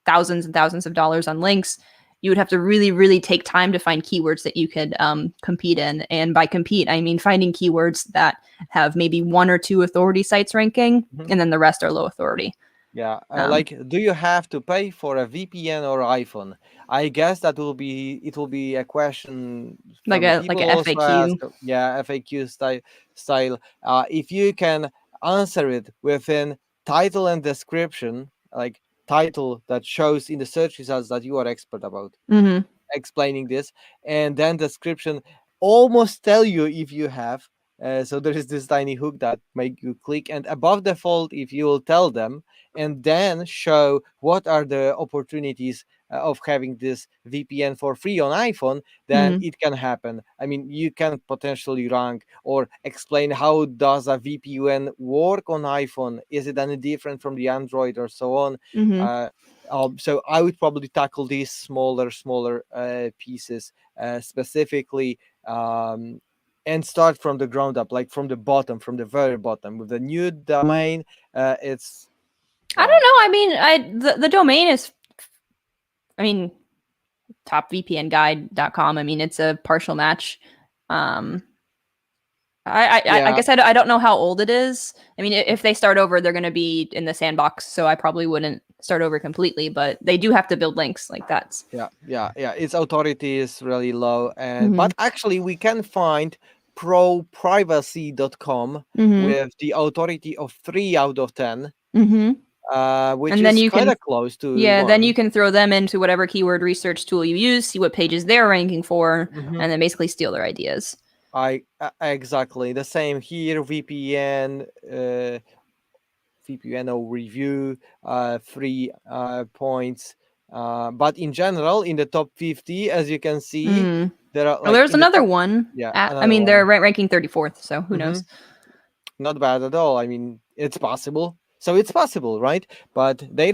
[SPEAKER 2] thousands and thousands of dollars on links, you would have to really, really take time to find keywords that you could compete in. And by compete, I mean finding keywords that have maybe 1 or 2 authority sites ranking, and then the rest are low authority.
[SPEAKER 1] Yeah. Like, do you have to pay for a VPN or iPhone? I guess it will be a question
[SPEAKER 2] like
[SPEAKER 1] an
[SPEAKER 2] FAQ.
[SPEAKER 1] FAQ style. If you can answer it within title and description, like title that shows in the search results that you are expert about explaining this, and then description almost tell you if you have. So there is this tiny hook that make you click, and above the fold, if you will tell them, and then show what are the opportunities of having this VPN for free on iPhone, then it can happen. I mean, you can potentially rank or explain how does a VPN work on iPhone. Is it any different from the Android or so on? So I would probably tackle these smaller pieces specifically, and start from the ground up, like from the bottom, from the very bottom with the new domain. It's
[SPEAKER 2] I don't know. I mean, the domain is, topvpnguide.com. I mean, it's a partial match. I guess I don't know how old it is. I mean, if they start over, they're going to be in the sandbox, so I probably wouldn't start over completely, but they do have to build links. Like that's
[SPEAKER 1] its authority is really low, and but actually we can find proprivacy.com with the authority of 3 out of 10, which is kind of close to 1.
[SPEAKER 2] Then you can throw them into whatever keyword research tool you use, see what pages they're ranking for, and then basically steal their ideas.
[SPEAKER 1] Exactly the same here. VPN review 3 points, but in general in the top 50, as you can see, there are
[SPEAKER 2] there's another one. They're ranking 34th, so who knows.
[SPEAKER 1] Not bad at all. I mean, it's possible. So it's possible, right? But their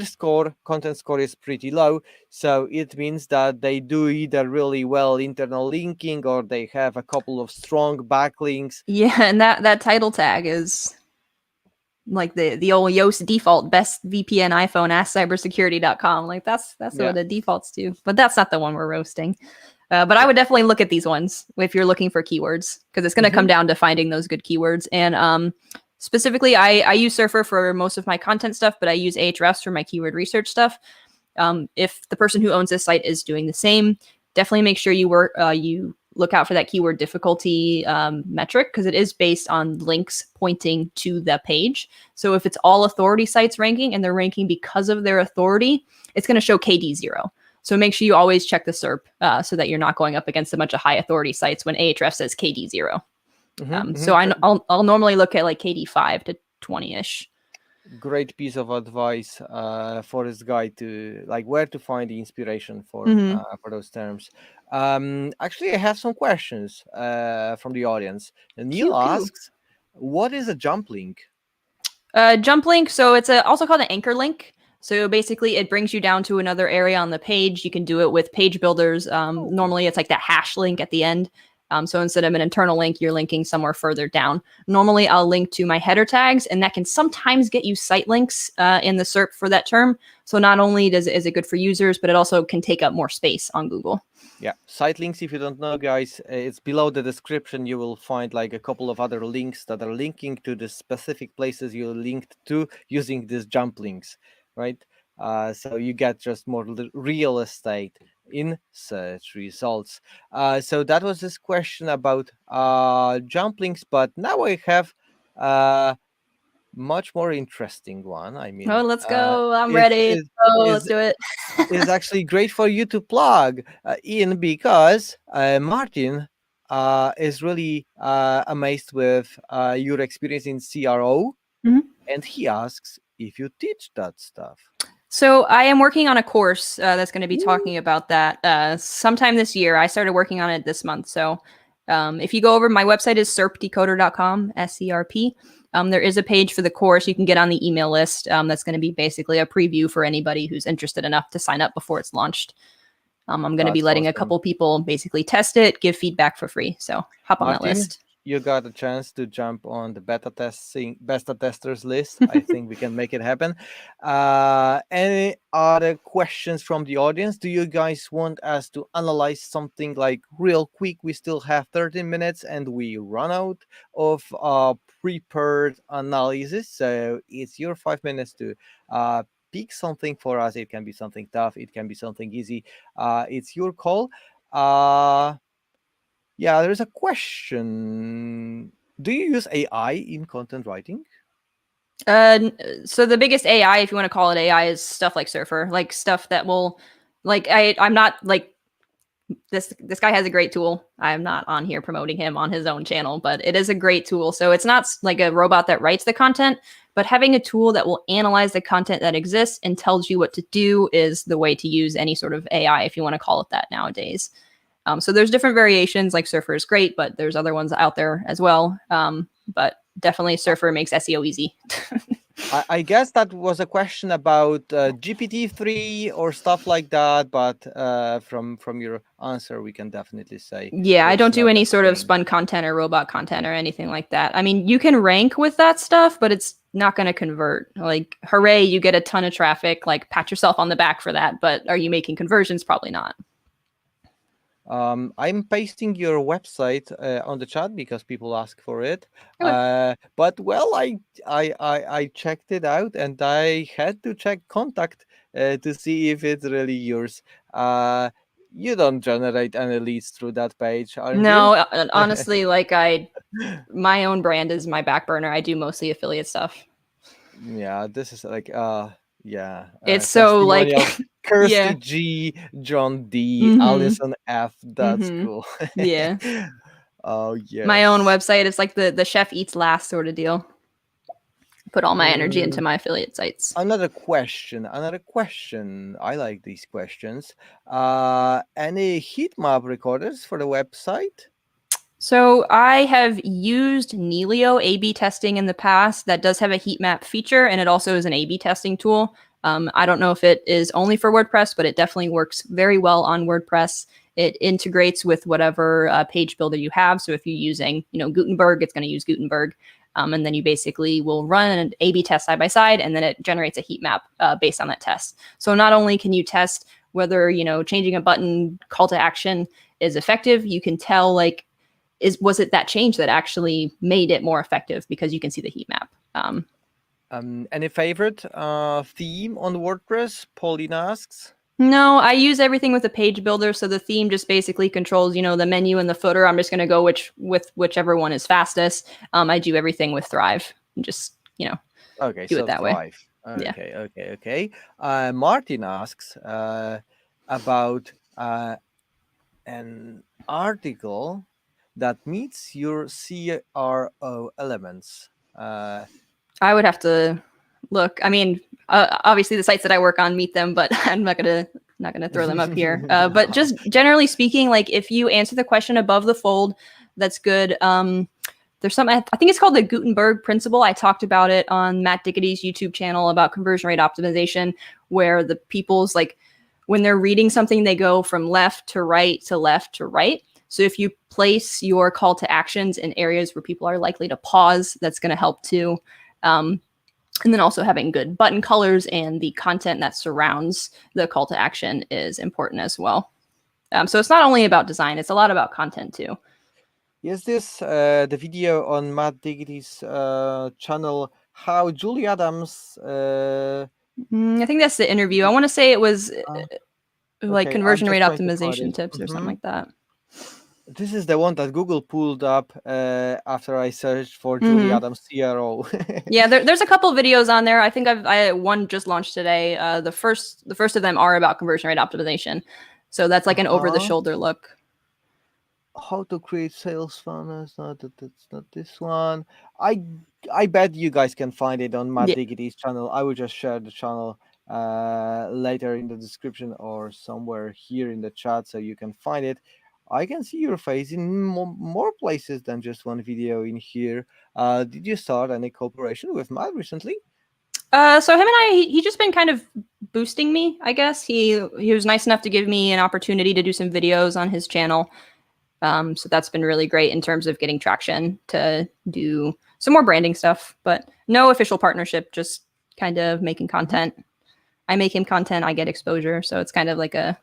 [SPEAKER 1] content score is pretty low. So it means that they do either really well internal linking, or they have a couple of strong backlinks.
[SPEAKER 2] Yeah, and that title tag is like the old Yoast default, best VPN iPhone, askcybersecurity.com. Like that's what it defaults to. But that's not the one we're roasting. But I would definitely look at these ones if you're looking for keywords, because it's going to come down to finding those good keywords. And Specifically, I use Surfer for most of my content stuff, but I use Ahrefs for my keyword research stuff. If the person who owns this site is doing the same, definitely make sure you look out for that keyword difficulty metric, because it is based on links pointing to the page. So if it's all authority sites ranking and they're ranking because of their authority, it's going to show KD 0. So make sure you always check the SERP so that you're not going up against a bunch of high authority sites when Ahrefs says KD 0. So I'll normally look at like KD 5 to 20-ish.
[SPEAKER 1] Great piece of advice for this guy, to like where to find the inspiration for those terms. Actually, I have some questions from the audience. Neil asks, what is a jump link?
[SPEAKER 2] Jump link, so it's also called an anchor link. So basically, it brings you down to another area on the page. You can do it with page builders. Normally, it's like that hash link at the end. So instead of an internal link, you're linking somewhere further down. Normally, I'll link to my header tags, and that can sometimes get you site links in the SERP for that term. So not only is it good for users, but it also can take up more space on Google.
[SPEAKER 1] Yeah, site links, if you don't know, guys, it's below the description. You will find like a couple of other links that are linking to the specific places you linked to using these jump links, right? So you get just more real estate in search results. So that was this question about jump links, but now I have much more interesting one. I mean,
[SPEAKER 2] let's go. I'm ready. Let's do it.
[SPEAKER 1] It's actually great for you to plug in, because Martin is really amazed with your experience in CRO, and he asks if you teach that stuff.
[SPEAKER 2] So I am working on a course that's going to be talking about that sometime this year. I started working on it this month. So if you go over, my website is serpdecoder.com, SERP. There is a page for the course. You can get on the email list. That's going to be basically a preview for anybody who's interested enough to sign up before it's launched. I'm going to be letting a couple people basically test it, give feedback for free. So hop on that list.
[SPEAKER 1] You got a chance to jump on the beta testers list. I think we can make it happen. Any other questions from the audience? Do you guys want us to analyze something like real quick? We still have 13 minutes and we run out of prepared analysis. So it's your 5 minutes to pick something for us. It can be something tough. It can be something easy. It's your call. Yeah, there's a question. Do you use AI in content writing?
[SPEAKER 2] So the biggest AI, if you want to call it AI, is stuff like Surfer, like stuff that will, like, I'm not like this guy has a great tool. I'm not on here promoting him on his own channel, but it is a great tool. So it's not like a robot that writes the content, but having a tool that will analyze the content that exists and tells you what to do is the way to use any sort of AI, if you want to call it that nowadays. So there's different variations, like Surfer is great, but there's other ones out there as well. But definitely Surfer makes SEO easy.
[SPEAKER 1] I guess that was a question about GPT-3 or stuff like that, but from your answer, we can definitely say.
[SPEAKER 2] Yeah, I don't do any sort of spun content or robot content or anything like that. I mean, you can rank with that stuff, but it's not going to convert. Like, hooray, you get a ton of traffic, like pat yourself on the back for that. But are you making conversions? Probably not.
[SPEAKER 1] I'm pasting your website on the chat because people ask for it.
[SPEAKER 2] Okay.
[SPEAKER 1] But well, I checked it out and I had to check contact to see if it's really yours. You don't generate any leads through that page, aren't
[SPEAKER 2] No,
[SPEAKER 1] you?
[SPEAKER 2] honestly, like my own brand is my back burner. I do mostly affiliate stuff.
[SPEAKER 1] Yeah, this is like yeah.
[SPEAKER 2] It's so like
[SPEAKER 1] Kirsty
[SPEAKER 2] yeah.
[SPEAKER 1] G, John D, Allison F. That's cool.
[SPEAKER 2] Yeah.
[SPEAKER 1] Oh yeah.
[SPEAKER 2] My own website is like the chef eats last sort of deal. Put all my energy into my affiliate sites.
[SPEAKER 1] Another question. I like these questions. Any heat map recorders for the website?
[SPEAKER 2] So I have used Neelio A/B testing in the past. That does have a heat map feature, and it also is an A/B testing tool. I don't know if it is only for WordPress, but it definitely works very well on WordPress. It integrates with whatever page builder you have. So if you're using, Gutenberg, it's going to use Gutenberg. And then you basically will run an A/B test side by side, and then it generates a heat map based on that test. So not only can you test whether, changing a button call to action is effective, you can tell, like, was it that change that actually made it more effective because you can see the heat map.
[SPEAKER 1] Any favorite theme on WordPress? Pauline asks.
[SPEAKER 2] No, I use everything with a page builder, so the theme just basically controls, the menu and the footer. I'm just going to go with whichever one is fastest. I do everything with Thrive and just,
[SPEAKER 1] Okay,
[SPEAKER 2] do
[SPEAKER 1] so
[SPEAKER 2] it that
[SPEAKER 1] Thrive.
[SPEAKER 2] way. Yeah.
[SPEAKER 1] Okay. Martin asks about an article that meets your CRO elements.
[SPEAKER 2] I would have to look. I mean, obviously the sites that I work on meet them, but I'm not gonna throw them up here. But just generally speaking, like if you answer the question above the fold, that's good. There's something, I think it's called the Gutenberg Principle. I talked about it on Matt Dickety's YouTube channel about conversion rate optimization, where the people's like, when they're reading something, they go from left to right to left to right. So if you place your call to actions in areas where people are likely to pause, that's going to help too. And then also having good button colors and the content that surrounds the call to action is important as well. So it's not only about design, it's a lot about content too.
[SPEAKER 1] Is this the video on Matt Diggity's channel, how Julie Adams...
[SPEAKER 2] I think that's the interview. I want to say it was like
[SPEAKER 1] okay,
[SPEAKER 2] conversion rate optimization tips or something like that.
[SPEAKER 1] This is the one that Google pulled up after I searched for Julie Adams CRO.
[SPEAKER 2] Yeah, there's a couple videos on there. I think one just launched today. The first of them are about conversion rate optimization. So that's like an over-the-shoulder look.
[SPEAKER 1] How to create sales funnels? That's not this one. I bet you guys can find it on Matt Diggity's channel. I will just share the channel later in the description or somewhere here in the chat so you can find it. I can see your face in more places than just one video in here. Did you start any cooperation with Matt recently?
[SPEAKER 2] So him and he's just been kind of boosting me, I guess. He was nice enough to give me an opportunity to do some videos on his channel. So that's been really great in terms of getting traction to do some more branding stuff, but no official partnership, just kind of making content. I make him content, I get exposure. So it's kind of like a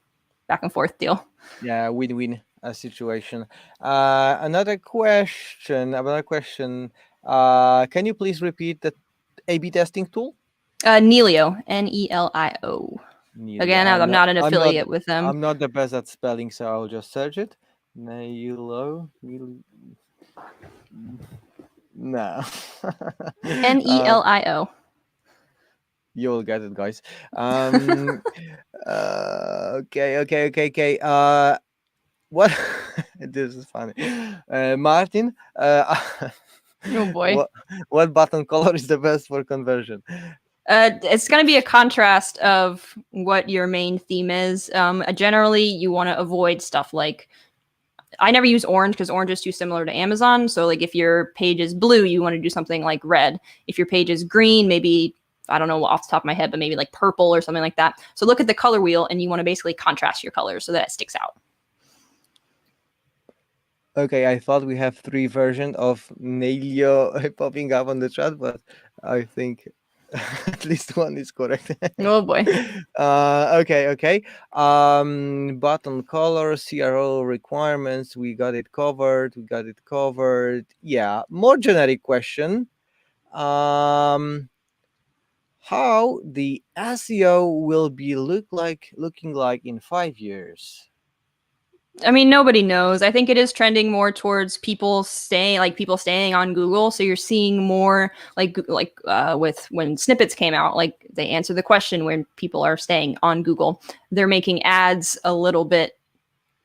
[SPEAKER 2] back and forth deal.
[SPEAKER 1] Yeah, win-win situation. Another question. Can you please repeat the A/B testing tool?
[SPEAKER 2] Nelio, Nelio. Again, I'm not an affiliate with them.
[SPEAKER 1] I'm not the best at spelling, so I'll just search it. Nelio. No.
[SPEAKER 2] Nelio.
[SPEAKER 1] You will get it, guys. Okay. What? This is funny. Martin.
[SPEAKER 2] Oh boy.
[SPEAKER 1] What button color is the best for conversion?
[SPEAKER 2] It's going to be a contrast of what your main theme is. Generally, you want to avoid stuff like, I never use orange because orange is too similar to Amazon. So like if your page is blue, you want to do something like red. If your page is green, maybe, I don't know off the top of my head, but maybe like purple or something like that. So look at the color wheel and you want to basically contrast your colors so that it sticks out.
[SPEAKER 1] Okay, I thought we have 3 versions of Nelio popping up on the chat, but I think at least one is correct.
[SPEAKER 2] Oh boy.
[SPEAKER 1] Okay. Button color, CRO requirements, we got it covered. Yeah, more generic question. How the SEO will be looking like in 5 years?
[SPEAKER 2] I mean, nobody knows. I think it is trending more towards people staying on Google. So you're seeing more with when snippets came out, like they answer the question when people are staying on Google. They're making ads a little bit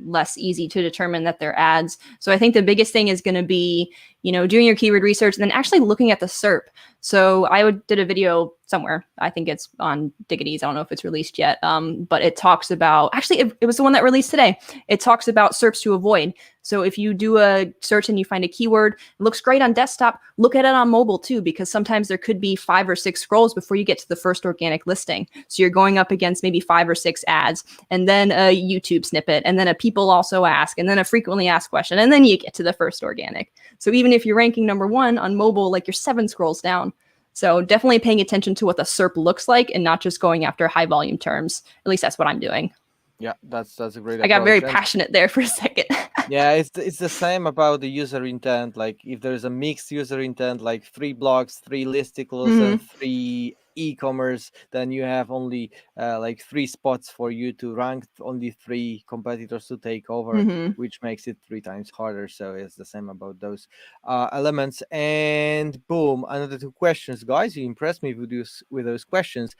[SPEAKER 2] less easy to determine that they're ads. So I think the biggest thing is going to be, doing your keyword research and then actually looking at the SERP. So I did a video somewhere. I think it's on Diggity's. I don't know if it's released yet. But it talks about, actually, it was the one that released today. It talks about SERPs to avoid. So if you do a search and you find a keyword, it looks great on desktop, look at it on mobile too, because sometimes there could be 5 or 6 scrolls before you get to the first organic listing. So you're going up against maybe 5 or 6 ads, and then a YouTube snippet, and then a people also ask, and then a frequently asked question, and then you get to the first organic. So even if you're ranking number 1 on mobile, like you're 7 scrolls down. So definitely paying attention to what the SERP looks like and not just going after high volume terms. At least that's what I'm doing.
[SPEAKER 1] Yeah, that's a great approach.
[SPEAKER 2] I got very passionate there for a second.
[SPEAKER 1] Yeah, it's the same about the user intent. Like if there's a mixed user intent, like 3 blogs, 3 listicles, and
[SPEAKER 2] Hmm.
[SPEAKER 1] 3 e-commerce, then you have only like 3 spots for you to rank, only 3 competitors to take over,
[SPEAKER 2] Hmm.
[SPEAKER 1] which makes it 3 times harder. So it's the same about those elements. And boom, another 2 questions, guys. You impressed me with those questions.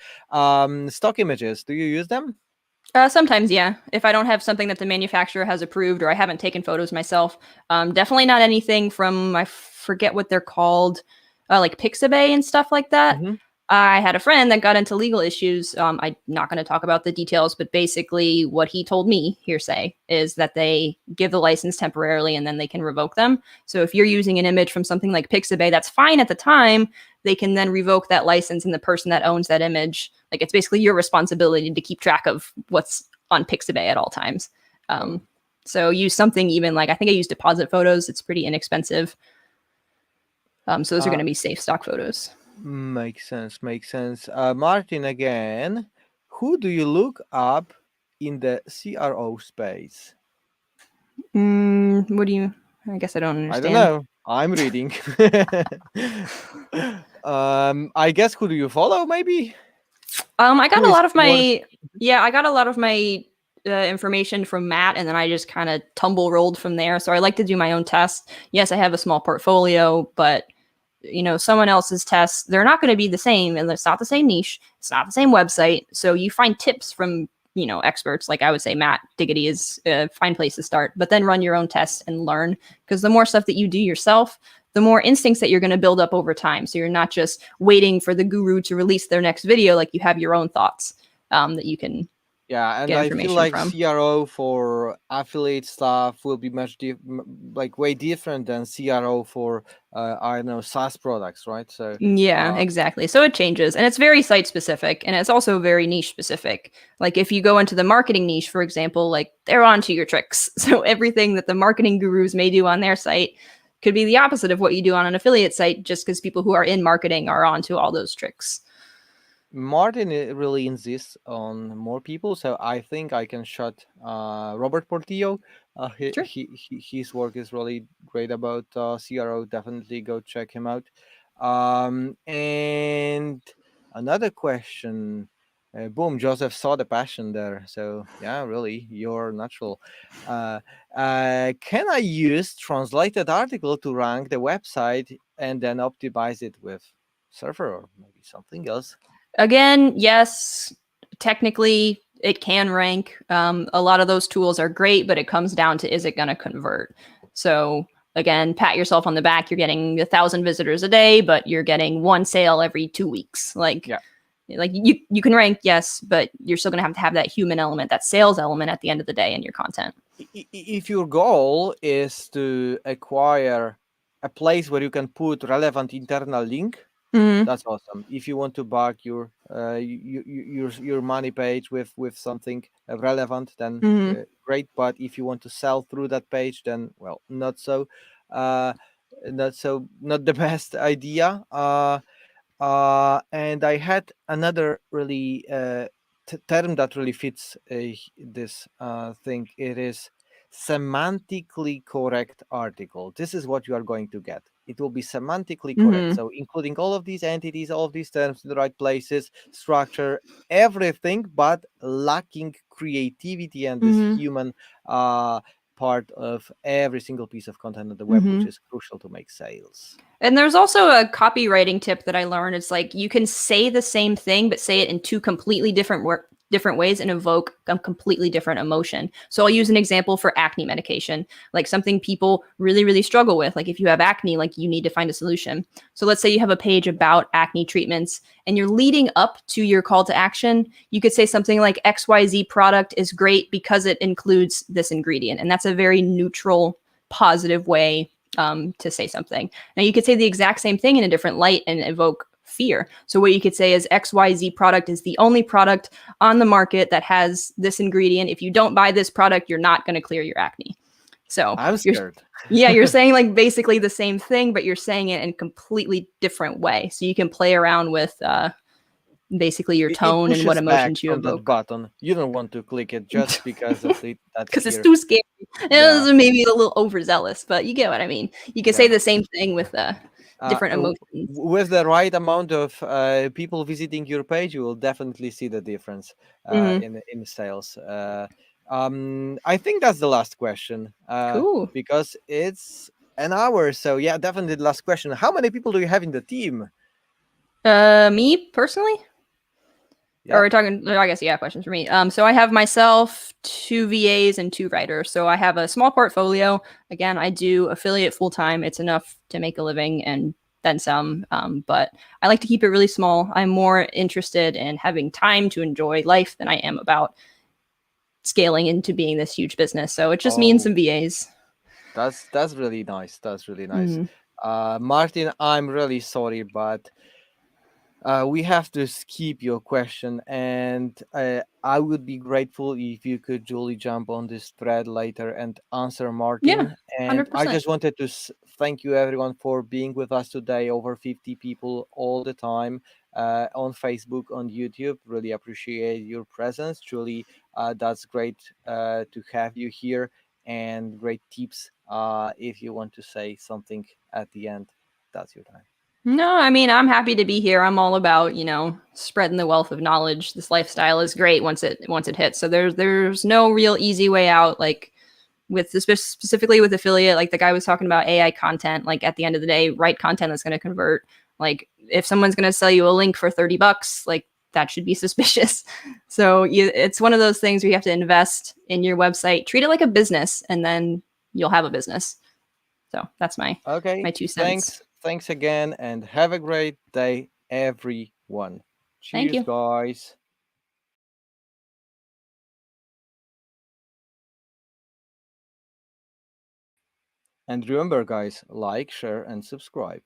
[SPEAKER 1] Stock images, do you use them?
[SPEAKER 2] Sometimes, yeah. If I don't have something that the manufacturer has approved or I haven't taken photos myself, definitely not anything from I forget what they're called, like Pixabay and stuff like that.
[SPEAKER 1] Mm-hmm.
[SPEAKER 2] I had a friend that got into legal issues. I'm not going to talk about the details, but basically, what he told me, hearsay, is that they give the license temporarily and then they can revoke them. So if you're using an image from something like Pixabay, that's fine at the time. They can then revoke that license, and the person that owns that image, like it's basically your responsibility to keep track of what's on Pixabay at all times. Um,
[SPEAKER 1] Oh.
[SPEAKER 2] so use something even like I think I use deposit photos. It's pretty inexpensive. So those are going
[SPEAKER 1] Uh,
[SPEAKER 2] to be safe stock photos.
[SPEAKER 1] Makes sense. Makes sense. Martin, again, who do you look up in the CRO space?
[SPEAKER 2] What do you? I guess I don't
[SPEAKER 1] I don't
[SPEAKER 2] understand.
[SPEAKER 1] know. I'm reading. I guess who do you follow? Maybe
[SPEAKER 2] I got
[SPEAKER 1] who
[SPEAKER 2] a
[SPEAKER 1] is
[SPEAKER 2] lot of
[SPEAKER 1] worth?
[SPEAKER 2] my yeah, I got a lot of my information from Matt, and then I just kind of tumble rolled from there. So I like to do my own tests. Yes, I have a small portfolio, but someone else's tests, they're not going to be the same, and it's not the same niche, it's not the same website. So you find tips from experts. Like I would say, Matt Diggity is a fine place to start, but then run your own tests and learn, because the more stuff that you do yourself, the more instincts that you're going to build up over time. So you're not just waiting for the guru to release their next video. Like you have your own thoughts that you can
[SPEAKER 1] Yeah, and
[SPEAKER 2] get
[SPEAKER 1] I feel
[SPEAKER 2] information
[SPEAKER 1] like
[SPEAKER 2] from.
[SPEAKER 1] CRO for affiliate stuff will be like way different than CRO for I don't know, SaaS products, right? So
[SPEAKER 2] Yeah,
[SPEAKER 1] uh,
[SPEAKER 2] exactly. So it changes, and it's very site specific, and it's also very niche specific. Like if you go into the marketing niche, for example, like they're onto your tricks. So everything that the marketing gurus may do on their site could be the opposite of what you do on an affiliate site, just because people who are in marketing are onto all those tricks.
[SPEAKER 1] Martin really insists on more people, so I think I can shut Robert Portillo.
[SPEAKER 2] Sure.
[SPEAKER 1] His work is really great about CRO. Definitely go check him out. And another question. Boom, Joseph saw the passion there. So yeah, really, you're natural. Uh, can I use translated article to rank the website and then optimize it with server or maybe something else?
[SPEAKER 2] Again, yes, technically it can rank. A lot of those tools are great, but it comes down to, is it going to convert? So again, pat yourself on the back. You're getting 1,000 visitors a day, but you're getting one sale every 2 weeks. Like,
[SPEAKER 1] Yeah.
[SPEAKER 2] like you can rank, yes, but you're still going to have that human element, that sales element at the end of the day in your content.
[SPEAKER 1] If your goal is to acquire a place where you can put relevant internal link,
[SPEAKER 2] Mm-hmm.
[SPEAKER 1] that's awesome. If you want to bug your money page with something relevant, then
[SPEAKER 2] Mm-hmm.
[SPEAKER 1] great. But if you want to sell through that page, then well, not so, uh, not the best idea. And I had another really term that really fits this thing. It is semantically correct article. This is what you are going to get. It will be semantically correct.
[SPEAKER 2] Mm-hmm.
[SPEAKER 1] So, including all of these entities, all of these terms in the right places, structure, everything, but lacking creativity and this
[SPEAKER 2] Mm-hmm.
[SPEAKER 1] human part of every single piece of content on the web, which
[SPEAKER 2] Mm-hmm.
[SPEAKER 1] is crucial to make sales.
[SPEAKER 2] And there's also a copywriting tip that I learned. It's like you can say the same thing, but say it in two completely different ways and evoke a completely different emotion. So I'll use an example for acne medication, like something people really, really struggle with. Like if you have acne, like you need to find a solution. So let's say you have a page about acne treatments and you're leading up to your call to action. You could say something like XYZ product is great because it includes this ingredient. And that's a very neutral, positive way to say something. Now, you could say the exact same thing in a different light and evoke fear. So, what you could say is XYZ product is the only product on the market that has this ingredient. If you don't buy this product, you're not going to clear your acne. So,
[SPEAKER 1] I'm scared.
[SPEAKER 2] you're saying like basically the same thing, but you're saying it in a completely different way. So, you can play around with basically your
[SPEAKER 1] It
[SPEAKER 2] tone and what
[SPEAKER 1] pushes back
[SPEAKER 2] emotions you
[SPEAKER 1] from that
[SPEAKER 2] evoke.
[SPEAKER 1] button. You don't want to click it just because of that
[SPEAKER 2] Because it's
[SPEAKER 1] fear.
[SPEAKER 2] too scary. It
[SPEAKER 1] Yeah,
[SPEAKER 2] was maybe a little overzealous, but you get what I mean. You can say
[SPEAKER 1] yeah.
[SPEAKER 2] the same thing with different
[SPEAKER 1] W-
[SPEAKER 2] emotions.
[SPEAKER 1] with the right amount of people visiting your page, you will definitely see the difference
[SPEAKER 2] Hmm.
[SPEAKER 1] in sales. I think that's the last question
[SPEAKER 2] Cool.
[SPEAKER 1] because it's an hour. So yeah, definitely the last question. How many people do you have in the team?
[SPEAKER 2] Me personally, or
[SPEAKER 1] Yeah.
[SPEAKER 2] we're talking, I guess, yeah, questions for me. So I have myself, two VAs and two writers. So I have a small portfolio. Again, I do affiliate full time. It's enough to make a living and then some. But I like to keep it really small. I'm more interested in having time to enjoy life than I am about scaling into being this huge business. So it just means
[SPEAKER 1] Oh,
[SPEAKER 2] some VAs.
[SPEAKER 1] that's really nice. That's really nice.
[SPEAKER 2] Mm-hmm.
[SPEAKER 1] Martin, I'm really sorry, but we have to skip your question, and I would be grateful if you could, Julie, jump on this thread later and answer
[SPEAKER 2] Yeah,
[SPEAKER 1] Martin. And I
[SPEAKER 2] 100%.
[SPEAKER 1] just wanted to thank you, everyone, for being with us today. Over 50 people all the time on Facebook, on YouTube. Really appreciate your presence, Julie. That's great to have you here, and great tips. If you want to say something at the end, that's your time.
[SPEAKER 2] No, I mean, I'm happy to be here. I'm all about, spreading the wealth of knowledge. This lifestyle is great once it hits. So there's no real easy way out. Like with this, specifically with affiliate, like the guy was talking about AI content. Like at the end of the day, write content that's going to convert. Like if someone's going to sell you a link for $30, like that should be suspicious. So it's one of those things where you have to invest in your website, treat it like a business, and then you'll have a business. So that's my
[SPEAKER 1] Okay,
[SPEAKER 2] 2 cents.
[SPEAKER 1] thanks again, and have a great day, everyone.
[SPEAKER 2] Thank
[SPEAKER 1] Cheers,
[SPEAKER 2] you.
[SPEAKER 1] guys. And remember, guys, like, share, and subscribe.